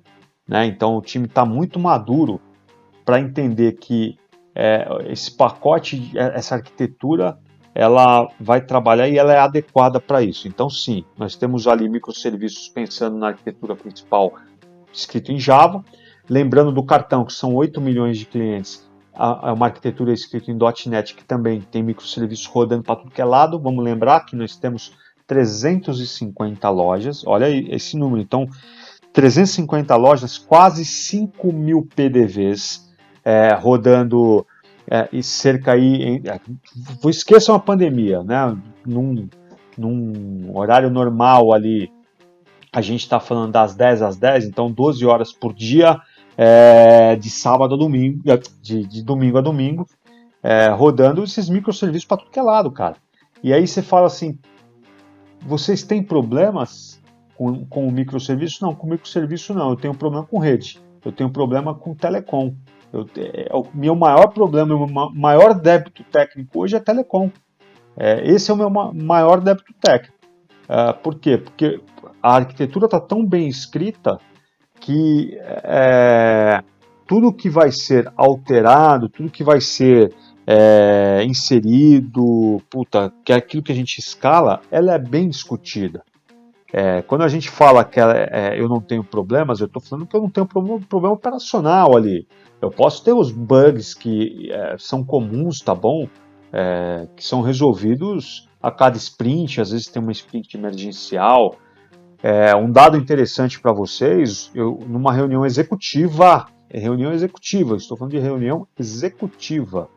Speaker 3: né? Então o time está muito maduro para entender que esse pacote, essa arquitetura, ela vai trabalhar e ela é adequada para isso. Então sim, nós temos ali microserviços pensando na arquitetura principal escrito em Java, lembrando do cartão que são 8 milhões de clientes, uma arquitetura escrita em .NET que também tem microserviços rodando para tudo que é lado. Vamos lembrar que nós temos 350 lojas, olha esse número, então 350 lojas, quase 5 mil PDVs rodando e cerca aí, esqueçam a pandemia, né? Num horário normal ali, a gente está falando das 10 às 10, então 12 horas por dia, de sábado a domingo, de domingo a domingo, rodando esses microserviços para tudo que é lado, cara. E aí você fala assim, vocês têm problemas com o microserviço? Não, com o microserviço não, eu tenho problema com rede, eu tenho problema com telecom. O meu maior problema, o meu maior débito técnico hoje é telecom. Esse é o meu maior débito técnico. Por quê? Porque a arquitetura está tão bem escrita que tudo que vai ser alterado, tudo que vai ser inserido, que é aquilo que a gente escala, ela é bem discutida. Quando a gente fala que eu não tenho problemas, eu estou falando que eu não tenho problema operacional ali. Eu posso ter os bugs que são comuns, tá bom? Que são resolvidos a cada sprint, às vezes tem uma sprint emergencial. Um dado interessante para vocês, numa reunião executiva, estou falando de reunião executiva.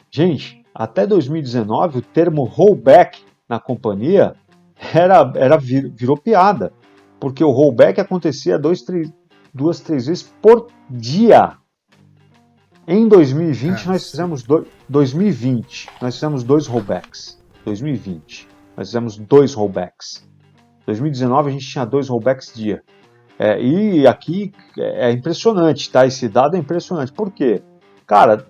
Speaker 3: Gente, até 2019 o termo rollback na companhia virou piada, porque o rollback acontecia 2-3 vezes por dia. Em 2020 nós fizemos 2020 nós fizemos 2 rollbacks. 2020 nós fizemos 2 rollbacks. 2019 a gente tinha 2 rollbacks dia. E aqui é impressionante, tá? Esse dado é impressionante. Por quê? Cara,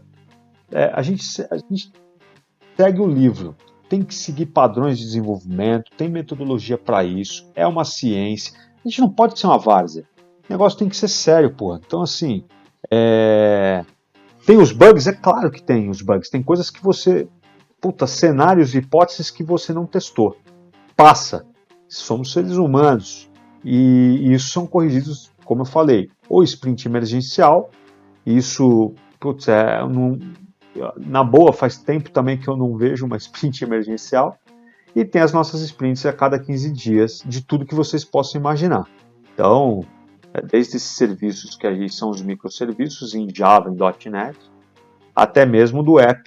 Speaker 3: a gente segue o livro. Tem que seguir padrões de desenvolvimento, tem metodologia para isso, é uma ciência. A gente não pode ser uma várzea. O negócio tem que ser sério, porra. Então, assim, tem os bugs? É claro que tem os bugs. Tem coisas que você... cenários e hipóteses que você não testou. Passa. Somos seres humanos. E isso são corrigidos, como eu falei, ou sprint emergencial. Isso, na boa, faz tempo também que eu não vejo uma sprint emergencial. E tem as nossas sprints a cada 15 dias, de tudo que vocês possam imaginar. Então, desde esses serviços que aí são os microserviços em Java, em .NET, até mesmo do app,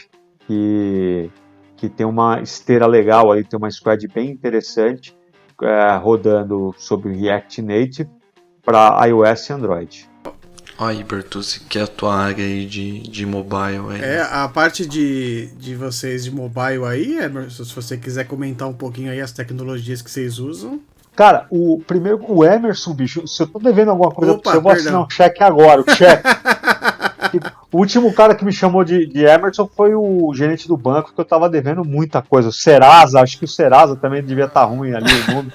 Speaker 3: que tem uma esteira legal aí, tem uma squad bem interessante, rodando sobre React Native para iOS e Android.
Speaker 1: Aí, Bertuzzi, que é a tua área aí de mobile aí.
Speaker 2: A parte de vocês de mobile aí, Emerson, se você quiser comentar um pouquinho aí as tecnologias que vocês usam.
Speaker 3: Cara, o Emerson, bicho, se eu tô devendo alguma coisa pra você, eu vou assinar um cheque agora, o cheque. O último cara que me chamou de Emerson foi o gerente do banco, que eu tava devendo muita coisa. O Serasa, acho que o Serasa também devia estar ruim ali o nome.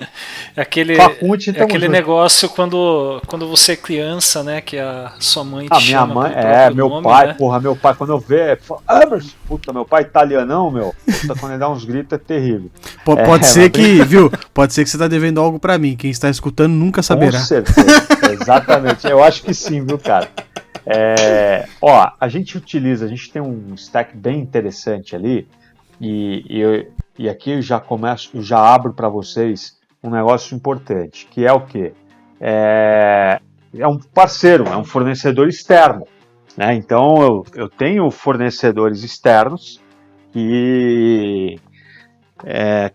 Speaker 5: Aquele negócio quando você é criança, né, que a sua mãe te chama.
Speaker 3: Minha mãe, meu pai, né? Porra, meu pai, quando eu ver, Emerson, puta, meu pai italianão, meu, puta, quando ele dá uns gritos é terrível.
Speaker 2: Pode ser que, viu, pode ser que você tá devendo algo pra mim, quem está escutando nunca saberá.
Speaker 3: Com certeza, exatamente, eu acho que sim, viu, cara. A gente tem um stack bem interessante ali, e aqui eu já abro para vocês um negócio importante, que é o quê? É um parceiro, é um fornecedor externo, né? Então eu tenho fornecedores externos que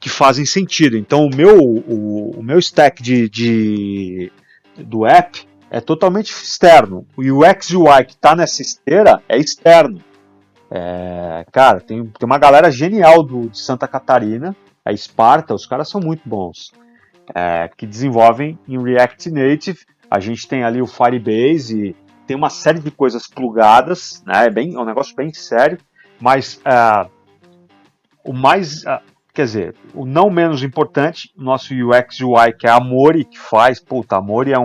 Speaker 3: fazem sentido. Então o meu stack do app é totalmente externo. O UX UI que está nessa esteira é externo. Cara, tem uma galera genial de Santa Catarina, a Sparta, os caras são muito bons, que desenvolvem em React Native. A gente tem ali o Firebase e tem uma série de coisas plugadas, né? É um negócio bem sério, mas o não menos importante, o nosso UX UI, que é a Amori, que faz. Puta, a Amori é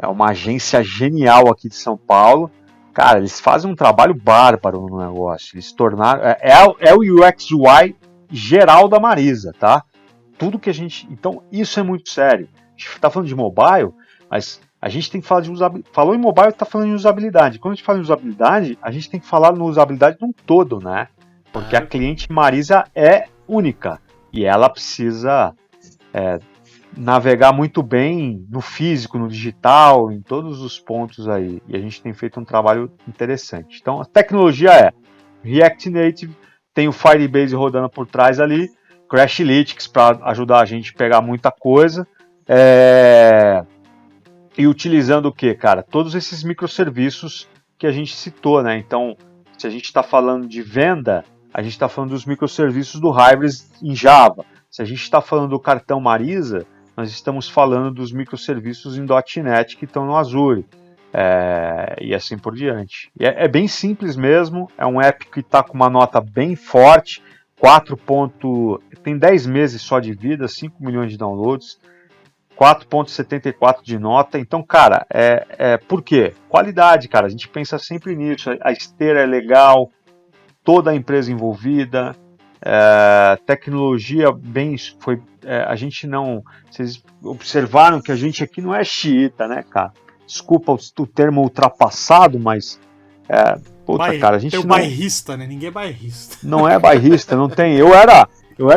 Speaker 3: uma agência genial aqui de São Paulo. Cara, eles fazem um trabalho bárbaro no negócio. Eles tornaram... É o UX UI geral da Marisa, tá? Tudo que a gente... Então, isso é muito sério. A gente tá falando de mobile, mas a gente tem que falar de usabilidade. Falou em mobile, tá falando em usabilidade. Quando a gente fala em usabilidade, a gente tem que falar na usabilidade num todo, né? Porque a cliente Marisa é única. E ela precisa... navegar muito bem no físico, no digital, em todos os pontos aí. E a gente tem feito um trabalho interessante. Então, a tecnologia é React Native, tem o Firebase rodando por trás ali, Crashlytics para ajudar a gente a pegar muita coisa. E utilizando o que, cara? Todos esses microserviços que a gente citou, né? Então, se a gente está falando de venda, a gente está falando dos microserviços do Hybris em Java. Se a gente está falando do cartão Marisa, nós estamos falando dos microserviços em .NET que estão no Azure, e assim por diante. E é bem simples mesmo, é um app que está com uma nota bem forte, tem 10 meses só de vida, 5 milhões de downloads, 4.74 de nota. Então, cara, por quê? Qualidade, cara, a gente pensa sempre nisso, a esteira é legal, toda a empresa envolvida, tecnologia bem, a gente não, vocês observaram que a gente aqui não é xiita, né, cara? Desculpa o termo ultrapassado, mas cara, a gente
Speaker 2: tem o
Speaker 3: não
Speaker 2: bairrista, né? Ninguém é bairrista.
Speaker 3: Não é bairrista, não tem. Eu era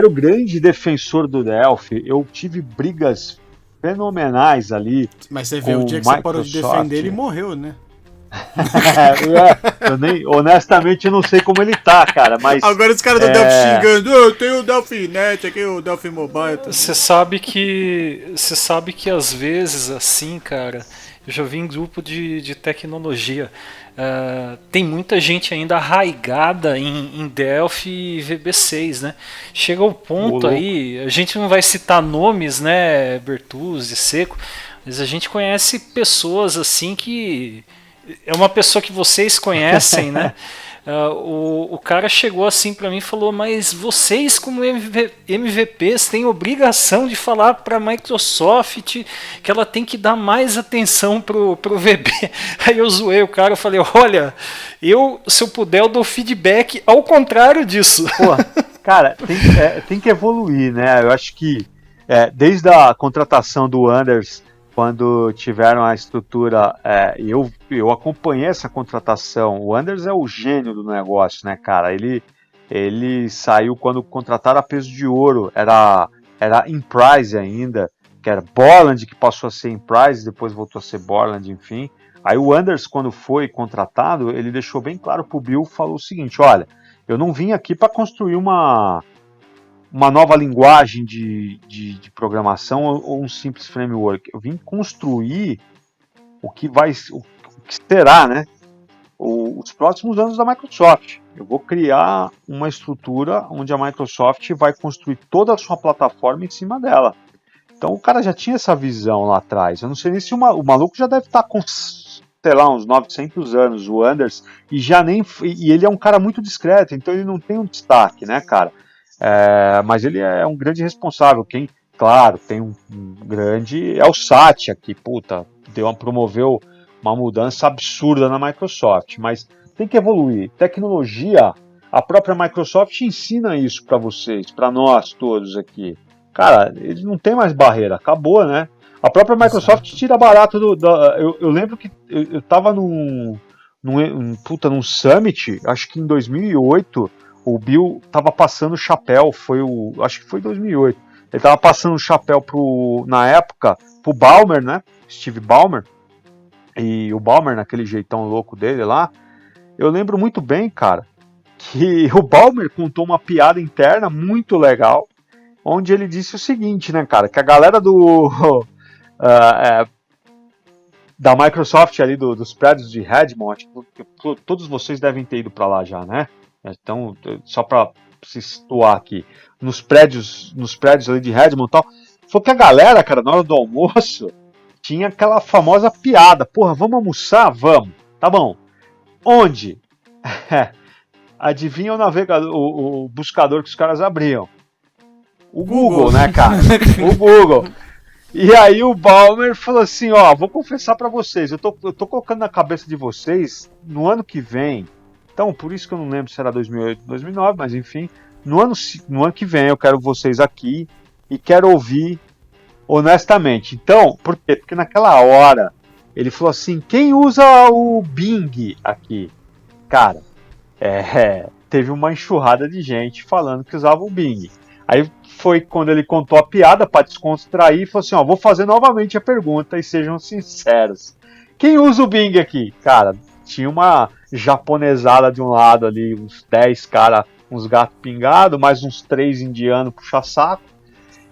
Speaker 3: o grande defensor do Delphi. Eu tive brigas fenomenais ali.
Speaker 2: Mas você vê, o dia que você parou de defender, ele morreu, né?
Speaker 3: Honestamente, eu não sei como ele tá, cara, mas...
Speaker 2: Agora os caras do Delphi xingando, eu tenho o Delphi Net, aqui o Delphi Mobile.
Speaker 5: Você sabe que às vezes, assim, cara, eu já vi em grupo de tecnologia, tem muita gente ainda arraigada em Delphi e VB6, né? Chega ao ponto aí, a gente não vai citar nomes, né, Bertuzzi, Seco, mas a gente conhece pessoas assim que... É uma pessoa que vocês conhecem, né? O cara chegou assim para mim e falou: mas vocês como MVPs têm obrigação de falar para a Microsoft que ela tem que dar mais atenção pro VB. Aí eu zoei o cara, eu falei: olha, se eu puder eu dou feedback ao contrário disso.
Speaker 3: Pô, cara, tem que evoluir, né? Eu acho que desde a contratação do Anders, quando tiveram a estrutura, eu acompanhei essa contratação. O Anders é o gênio do negócio, né, cara? Ele saiu quando contrataram a peso de ouro, era Emprise ainda, que era Borland, que passou a ser Emprise, depois voltou a ser Borland, enfim. Aí o Anders, quando foi contratado, ele deixou bem claro pro Bill, falou o seguinte: olha, eu não vim aqui para construir uma nova linguagem de programação ou um simples framework. Eu vim construir o que será, né, os próximos anos da Microsoft. Eu vou criar uma estrutura onde a Microsoft vai construir toda a sua plataforma em cima dela. Então o cara já tinha essa visão lá atrás. Eu não sei nem se o maluco já deve estar com, sei lá, uns 900 anos, o Anders, e ele é um cara muito discreto, então ele não tem um destaque, né, cara? Mas ele é um grande responsável. Quem, claro, tem um grande... É o Satya, que, promoveu uma mudança absurda na Microsoft. Mas tem que evoluir. Tecnologia, a própria Microsoft ensina isso para vocês, para nós todos aqui. Cara, ele não tem mais barreira, acabou, né? A própria Microsoft tira barato eu lembro que eu tava num Summit, acho que em 2008... O Bill tava passando o chapéu, acho que foi 2008. Ele tava passando o chapéu na época, pro Ballmer, né? Steve Ballmer. E o Ballmer, naquele jeitão louco dele lá. Eu lembro muito bem, cara, que o Ballmer contou uma piada interna muito legal, onde ele disse o seguinte, né, cara, que a galera da Microsoft ali, dos prédios de Redmond, todos vocês devem ter ido para lá já, né? Então, só para se situar aqui, nos prédios ali de Redmond e tal, foi que a galera, cara, na hora do almoço, tinha aquela famosa piada: porra, vamos almoçar? Vamos. Tá bom. Onde? Adivinha o navegador, o buscador que os caras abriam? O Google, né, cara? O Google. E aí o Ballmer falou assim: ó, vou confessar para vocês, eu tô colocando na cabeça de vocês, no ano que vem. Então, por isso que eu não lembro se era 2008 ou 2009, mas enfim, no ano que vem eu quero vocês aqui e quero ouvir honestamente. Então, por quê? Porque naquela hora ele falou assim: quem usa o Bing aqui? Cara, teve uma enxurrada de gente falando que usava o Bing. Aí foi quando ele contou a piada para descontrair e falou assim: ó, vou fazer novamente a pergunta e sejam sinceros. Quem usa o Bing aqui? Cara, tinha uma japonesada de um lado ali, uns 10 caras, uns gatos pingados, mais uns 3 indianos puxa-saco,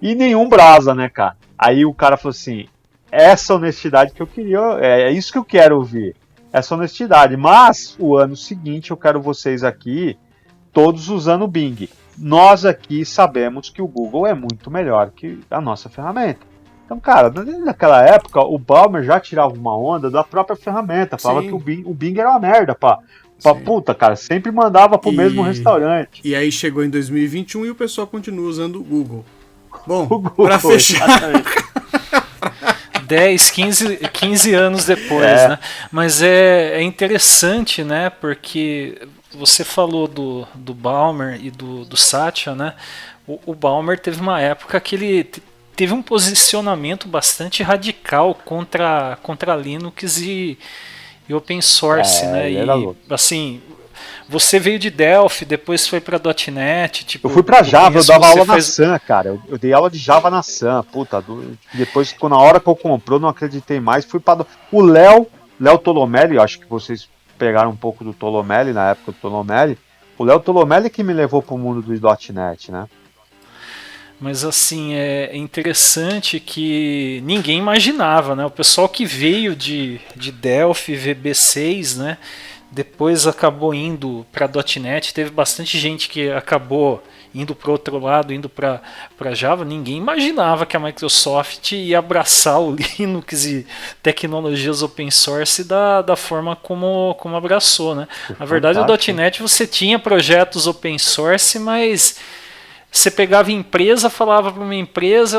Speaker 3: e nenhum brasa, né, cara? Aí o cara falou assim: essa honestidade que eu queria, é isso que eu quero ouvir, essa honestidade, mas o ano seguinte eu quero vocês aqui, todos usando o Bing. Nós aqui sabemos que o Google é muito melhor que a nossa ferramenta. Então, cara, naquela época, o Ballmer já tirava uma onda da própria ferramenta. Falava que o Bing era uma merda, puta, cara, sempre mandava pro mesmo restaurante.
Speaker 2: E aí chegou em 2021 e o pessoal continua usando o Google. Bom,
Speaker 5: para fechar... 10, 15 anos depois, né? Mas é interessante, né? Porque você falou do Ballmer e do Satya, né? O Ballmer teve uma época que ele teve um posicionamento bastante radical contra Linux e open source, né?
Speaker 3: Ele era
Speaker 5: E
Speaker 3: louco.
Speaker 5: assim, você veio de Delphi, depois foi para .NET, tipo,
Speaker 3: Eu fui pra Java, eu dava aula na
Speaker 5: faz...
Speaker 3: Sun, cara. Eu dei aula de Java na Sun, puta. Depois, na hora que eu comprou, não acreditei mais. Fui para o Léo Tolomelli, acho que vocês pegaram um pouco do Tolomelli, na época do Tolomelli. O Léo Tolomelli que me levou pro mundo do .NET, né?
Speaker 5: Mas assim, é interessante que ninguém imaginava, né? O pessoal que veio de Delphi, VB6, né? Depois acabou indo para .NET, teve bastante gente que acabou indo para outro lado, indo para Java. Ninguém imaginava que a Microsoft ia abraçar o Linux e tecnologias open source da forma como abraçou, né? Na verdade, o .NET você tinha projetos open source, mas você pegava empresa, falava para uma empresa,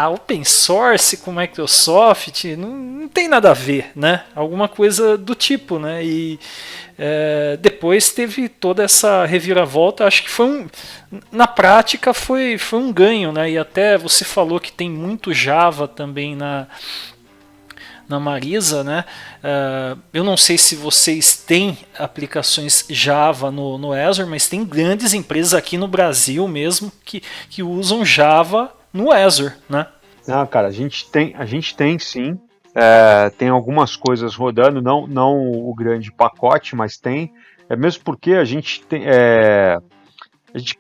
Speaker 5: open source com Microsoft, não tem nada a ver, né? Alguma coisa do tipo, né? E depois teve toda essa reviravolta, acho que na prática foi um ganho, né? E até você falou que tem muito Java também na Marisa, né? Eu não sei se vocês têm aplicações Java no Azure, mas tem grandes empresas aqui no Brasil mesmo que usam Java no Azure, né?
Speaker 3: Não, cara, a gente tem sim. Tem algumas coisas rodando, não o grande pacote, mas tem. Mesmo porque a gente quer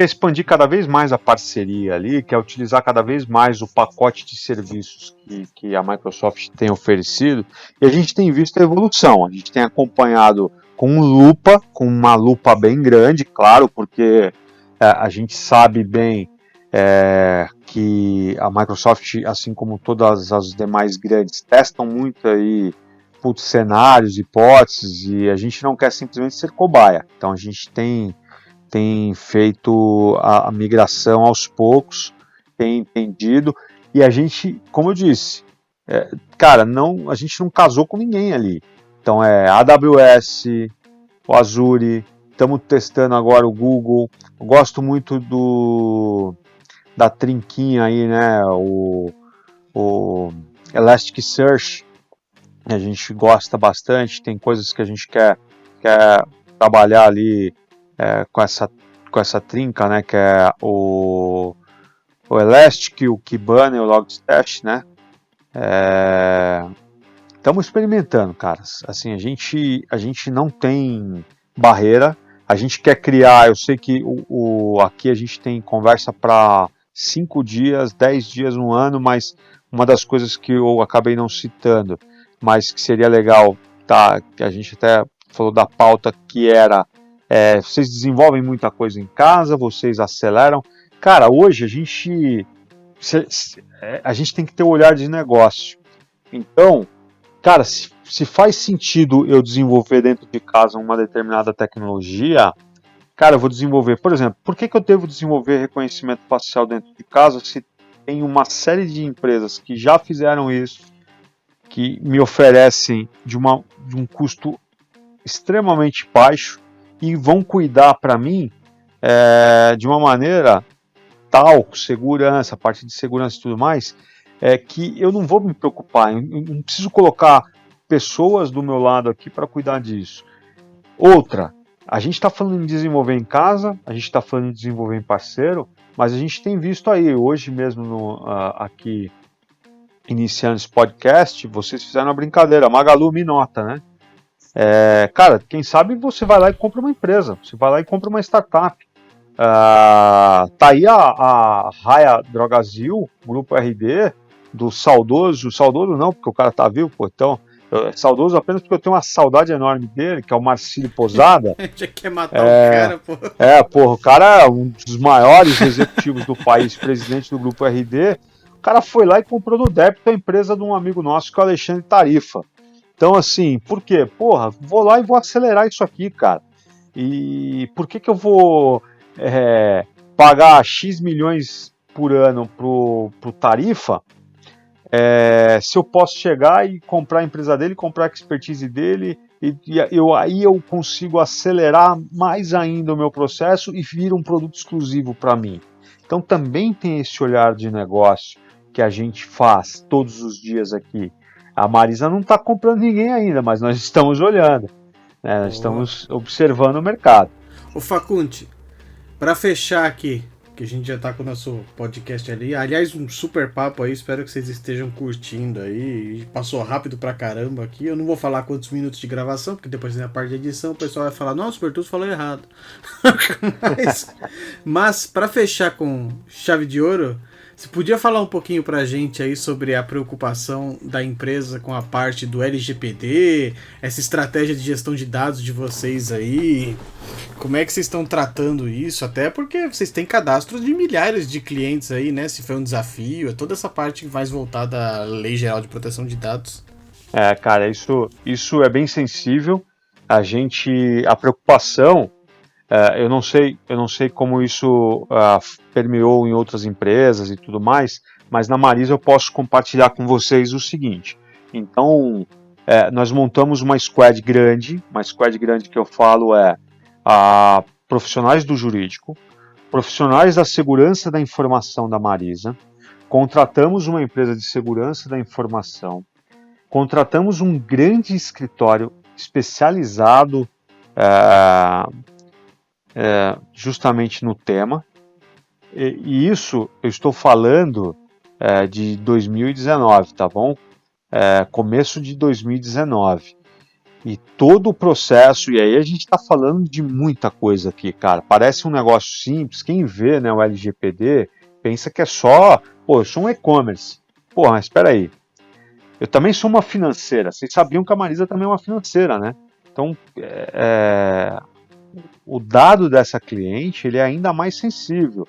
Speaker 3: expandir cada vez mais a parceria ali, quer utilizar cada vez mais o pacote de serviços que a Microsoft tem oferecido, e a gente tem visto a evolução, a gente tem acompanhado com uma lupa bem grande, claro, porque a gente sabe bem que a Microsoft, assim como todas as demais grandes, testam muito aí cenários, hipóteses, e a gente não quer simplesmente ser cobaia, então a gente tem feito a migração aos poucos, tem entendido, e a gente, como eu disse, cara, a gente não casou com ninguém ali. Então AWS, o Azure, estamos testando agora o Google, eu gosto muito da trinquinha aí, né, o Elasticsearch, a gente gosta bastante, tem coisas que a gente quer trabalhar ali com essa trinca, né, que é o Elastic, o Kibana e o Logstash, né? Estamos experimentando, cara. Assim, a gente não tem barreira. A gente quer criar. Eu sei que aqui a gente tem conversa para 5 dias, 10 dias, um ano, mas uma das coisas que eu acabei não citando, mas que seria legal, tá? Que a gente até falou da pauta que era vocês desenvolvem muita coisa em casa, vocês aceleram. Cara, hoje a gente tem que ter um olhar de negócio. Então, cara, se faz sentido eu desenvolver dentro de casa uma determinada tecnologia, cara, eu vou desenvolver. Por exemplo, por que eu devo desenvolver reconhecimento facial dentro de casa se tem uma série de empresas que já fizeram isso, que me oferecem de um custo extremamente baixo, e vão cuidar para mim de uma maneira tal, segurança, parte de segurança e tudo mais, que eu não vou me preocupar, eu não preciso colocar pessoas do meu lado aqui para cuidar disso. Outra, a gente está falando em desenvolver em casa, a gente está falando em desenvolver em parceiro, mas a gente tem visto aí, hoje mesmo aqui, iniciando esse podcast, vocês fizeram uma brincadeira, a Magalu me nota, né? Cara, quem sabe você vai lá e compra uma empresa, você vai lá e compra uma startup. Tá aí a Raia Drogasil, Grupo RD, do saudoso não, porque o cara tá vivo, pô, então, saudoso apenas porque eu tenho uma saudade enorme dele, que é o Marcílio Posada.
Speaker 2: Já quer matar o cara, pô.
Speaker 3: Porra, o cara é um dos maiores executivos do país, presidente do Grupo RD. O cara foi lá e comprou no débito a empresa de um amigo nosso, que é o Alexandre Tarifa. Então, assim, por quê? Porra, vou lá e vou acelerar isso aqui, cara. E por que eu vou pagar X milhões por ano pro Tarifa se eu posso chegar e comprar a empresa dele, comprar a expertise dele Aí eu consigo acelerar mais ainda o meu processo e vira um produto exclusivo para mim. Então também tem esse olhar de negócio que a gente faz todos os dias aqui. A Marisa não está comprando ninguém ainda, mas nós estamos olhando, né? Nós estamos observando o mercado.
Speaker 2: Ô Facunte, para fechar aqui, que a gente já tá com o nosso podcast ali. Aliás, um super papo aí, espero que vocês estejam curtindo aí. Passou rápido pra caramba aqui. Eu não vou falar quantos minutos de gravação, porque depois na parte de edição o pessoal vai falar, nossa, o Bertuzzo falou errado. mas para fechar com chave de ouro, você podia falar um pouquinho pra gente aí sobre a preocupação da empresa com a parte do LGPD, essa estratégia de gestão de dados de vocês aí, como é que vocês estão tratando isso, até porque vocês têm cadastros de milhares de clientes aí, né, se foi um desafio, é toda essa parte mais voltada à Lei Geral de Proteção de Dados.
Speaker 3: Cara, isso é bem sensível, a preocupação... Eu não sei como isso permeou em outras empresas e tudo mais, mas na Marisa eu posso compartilhar com vocês o seguinte. Então, nós montamos uma squad grande que eu falo profissionais do jurídico, profissionais da segurança da informação da Marisa, contratamos uma empresa de segurança da informação, contratamos um grande escritório especializado justamente no tema, e isso eu estou falando de 2019, tá bom? Começo de 2019. E todo o processo, e aí a gente está falando de muita coisa aqui, cara. Parece um negócio simples, quem vê, né, o LGPD pensa que é só, eu sou um e-commerce. Mas espera aí, eu também sou uma financeira. Vocês sabiam que a Marisa também é uma financeira, né? Então, o dado dessa cliente ele é ainda mais sensível.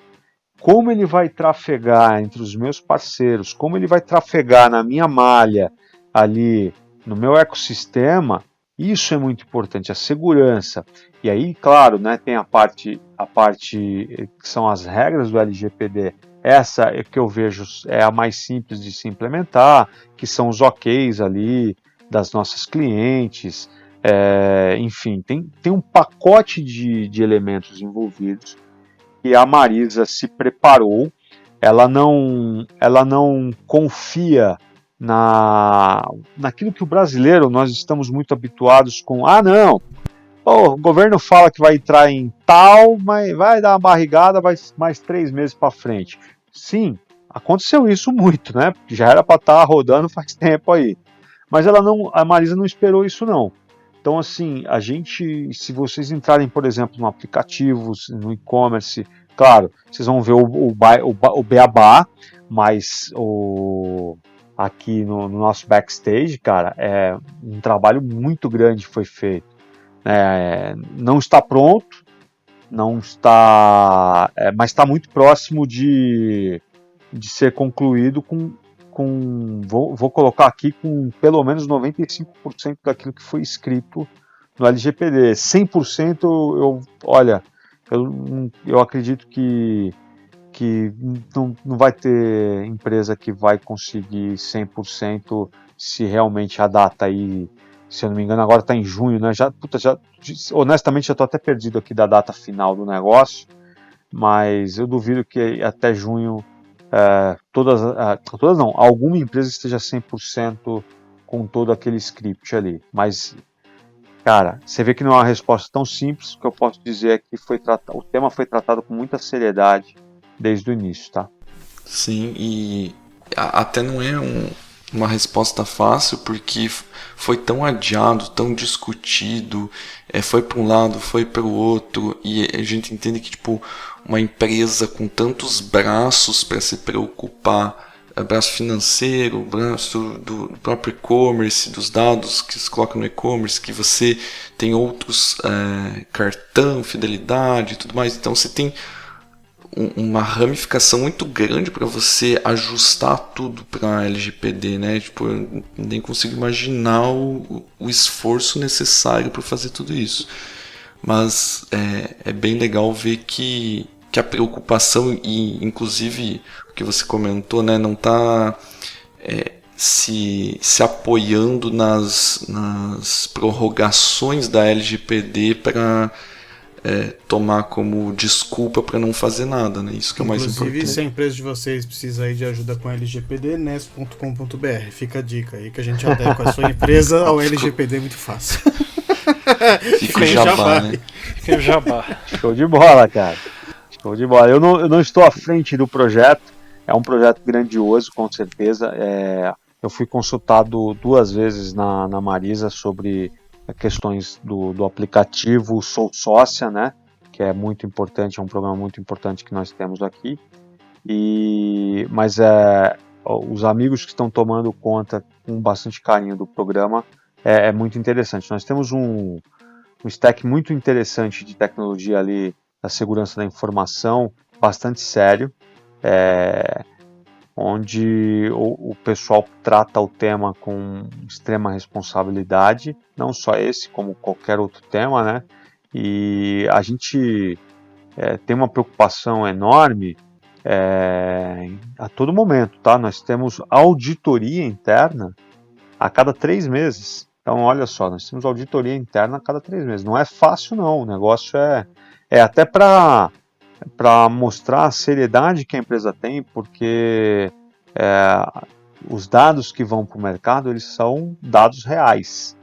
Speaker 3: Como ele vai trafegar entre os meus parceiros, como ele vai trafegar na minha malha, ali no meu ecossistema, isso é muito importante, a segurança. E aí, claro, né, tem a parte que são as regras do LGPD, essa é que eu vejo é a mais simples de se implementar, que são os OKs ali das nossas clientes. Enfim, tem um pacote de elementos envolvidos e a Marisa se preparou, ela não confia naquilo que o brasileiro, nós estamos muito habituados com, não, o governo fala que vai entrar em tal, mas vai dar uma barrigada, vai mais 3 meses para frente. Sim, aconteceu isso muito, né? Porque já era para estar rodando faz tempo aí. Mas a Marisa não esperou isso não. Então, assim, se vocês entrarem, por exemplo, no aplicativo, no e-commerce, claro, vocês vão ver o beabá, mas aqui no nosso backstage, cara, um trabalho muito grande foi feito. Não está pronto, mas está muito próximo de ser concluído vou colocar aqui com pelo menos 95% daquilo que foi escrito no LGPD. 100% eu acredito que não vai ter empresa que vai conseguir 100% se realmente a data aí, se eu não me engano, agora está em junho, né? Honestamente, já estou até perdido aqui da data final do negócio, mas eu duvido que até junho todas não, alguma empresa esteja 100% com todo aquele script ali. Mas, cara, você vê que não é uma resposta tão simples. O que eu posso dizer é que o tema foi tratado com muita seriedade desde o início, tá?
Speaker 1: Sim, e até não é uma resposta fácil, porque foi tão adiado, tão discutido, foi para um lado, foi para o outro, e a gente entende que, tipo, uma empresa com tantos braços para se preocupar, braço financeiro, braço do próprio e-commerce, dos dados que se colocam no e-commerce, que você tem outros cartão, fidelidade e tudo mais, então você tem uma ramificação muito grande para você ajustar tudo para LGPD, né? Tipo, eu nem consigo imaginar o esforço necessário para fazer tudo isso. Mas é bem legal ver que a preocupação, e inclusive o que você comentou, né, não está se apoiando nas prorrogações da LGPD para tomar como desculpa para não fazer nada, né? Isso que é o mais importante.
Speaker 2: Inclusive, se a empresa de vocês precisa aí de ajuda com LGPD, nes.com.br. Fica a dica aí que a gente adequa a sua empresa ao LGPD muito fácil.
Speaker 1: Fica o jabá, né?
Speaker 5: Fica o jabá.
Speaker 3: Show de bola, cara. Show de bola. Eu não estou à frente do projeto. É um projeto grandioso, com certeza. Eu fui consultado 2 vezes na Marisa sobre questões do aplicativo. Sou sócia, né? Que é muito importante, é um programa muito importante que nós temos aqui. Mas os amigos que estão tomando conta com bastante carinho do programa é muito interessante. Nós temos um stack muito interessante de tecnologia ali da segurança da informação, bastante sério, onde o pessoal trata o tema com extrema responsabilidade, não só esse, como qualquer outro tema, né? E a gente tem uma preocupação enorme a todo momento, tá? Nós temos auditoria interna a cada 3 meses. Então, olha só, nós temos auditoria interna a cada 3 meses. Não é fácil, não. O negócio é até para mostrar a seriedade que a empresa tem, porque os dados que vão para o mercado, eles são dados reais.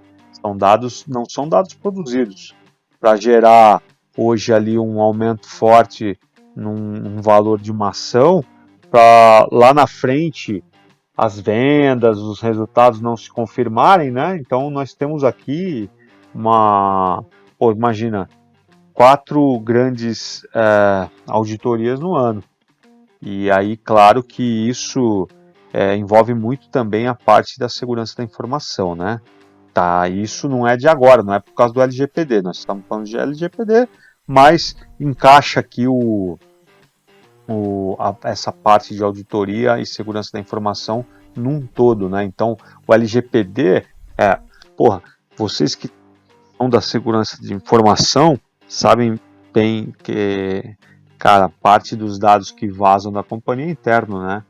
Speaker 3: Não são dados produzidos para gerar hoje ali um aumento forte num valor de uma ação, para lá na frente as vendas, os resultados não se confirmarem, né? Então nós temos aqui imagina, 4 grandes auditorias no ano. E aí, claro que isso envolve muito também a parte da segurança da informação, né? Tá, isso não é de agora, não é por causa do LGPD, nós estamos falando de LGPD, mas encaixa aqui essa parte de auditoria e segurança da informação num todo, né? Então, o LGPD vocês que são da segurança de informação sabem bem que, cara, parte dos dados que vazam da companhia é interno, né?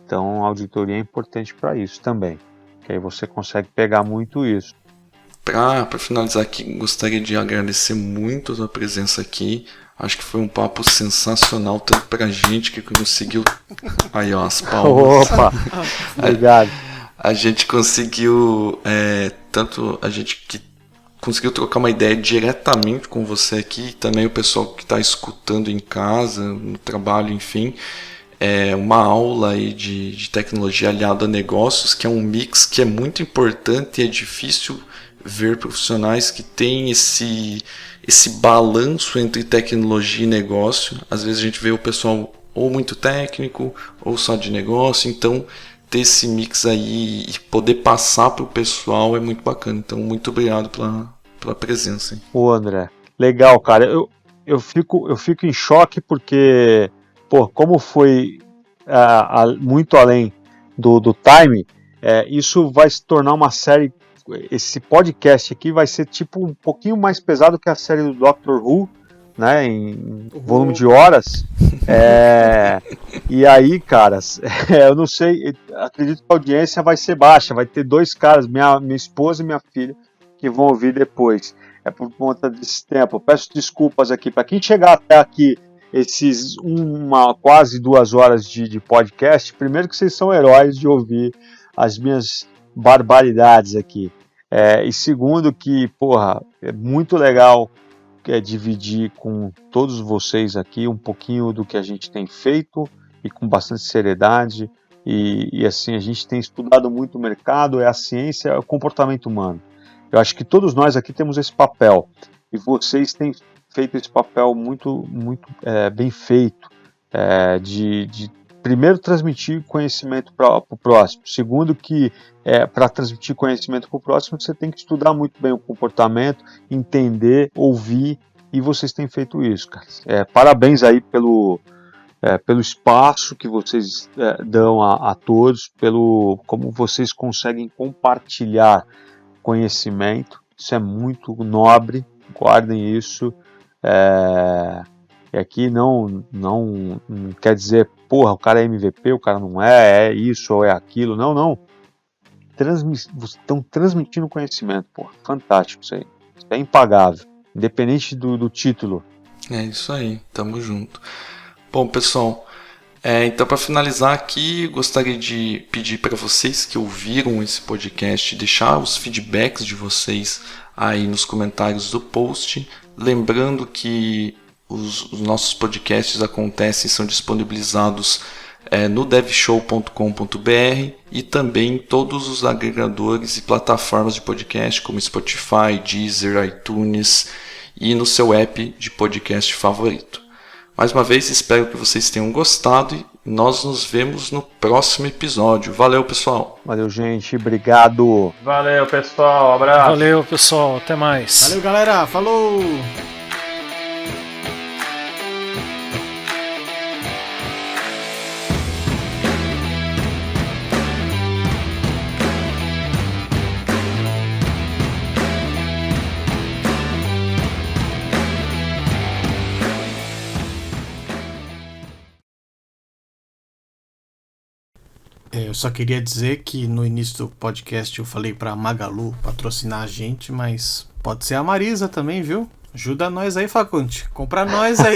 Speaker 3: Então, a auditoria é importante para isso também, que aí você consegue pegar muito isso.
Speaker 1: Para finalizar aqui, gostaria de agradecer muito a sua presença aqui. Acho que foi um papo sensacional, tanto pra gente que conseguiu... Aí, ó, as palmas.
Speaker 3: Opa! Obrigado.
Speaker 1: A gente conseguiu... tanto a gente que conseguiu trocar uma ideia diretamente com você aqui, e também o pessoal que está escutando em casa, no trabalho, enfim. Uma aula aí de tecnologia aliada a negócios, que é um mix que é muito importante e é difícil ver profissionais que têm esse balanço entre tecnologia e negócio. Às vezes a gente vê o pessoal ou muito técnico ou só de negócio, então ter esse mix aí e poder passar para o pessoal é muito bacana. Então muito obrigado pela presença.
Speaker 3: Ô André, legal, cara. Eu fico em choque porque, como foi muito além do time, isso vai se tornar uma série. Esse podcast aqui vai ser tipo um pouquinho mais pesado que a série do Doctor Who, né, em volume de horas. E aí, caras, eu não sei, acredito que a audiência vai ser baixa, vai ter 2 caras, minha esposa e minha filha, que vão ouvir depois. É por conta desse tempo. Eu peço desculpas aqui para quem chegar até aqui, esses quase 2 horas de podcast. Primeiro que vocês são heróis de ouvir as minhas barbaridades aqui. E segundo que, é muito legal dividir com todos vocês aqui um pouquinho do que a gente tem feito e com bastante seriedade. E assim, a gente tem estudado muito o mercado, a ciência, é o comportamento humano. Eu acho que todos nós aqui temos esse papel. E vocês têm feito esse papel muito, muito bem feito, de primeiro transmitir conhecimento para o próximo. Segundo que para transmitir conhecimento para o próximo, você tem que estudar muito bem o comportamento, entender, ouvir, e vocês têm feito isso, cara. Parabéns aí pelo espaço que vocês dão a todos, como vocês conseguem compartilhar conhecimento. Isso é muito nobre, guardem isso. E aqui não quer dizer, o cara é MVP, o cara não é isso ou é aquilo. Não. estão transmitindo conhecimento, pô. Fantástico isso aí. Isso é impagável, independente do título.
Speaker 1: É isso aí, tamo junto. Bom, pessoal, então para finalizar aqui, gostaria de pedir para vocês que ouviram esse podcast, deixar os feedbacks de vocês aí nos comentários do post. Lembrando que os nossos podcasts acontecem e são disponibilizados no devshow.com.br e também em todos os agregadores e plataformas de podcast como Spotify, Deezer, iTunes e no seu app de podcast favorito. Mais uma vez, espero que vocês tenham gostado e nós nos vemos no próximo episódio. Valeu, pessoal!
Speaker 3: Valeu, gente. Obrigado.
Speaker 4: Valeu, pessoal. Abraço.
Speaker 5: Valeu, pessoal. Até mais.
Speaker 2: Valeu, galera. Falou! Eu só queria dizer que no início do podcast eu falei pra Magalu patrocinar a gente, mas pode ser a Marisa também, viu? Ajuda nós aí, Facunte. Compra nós aí.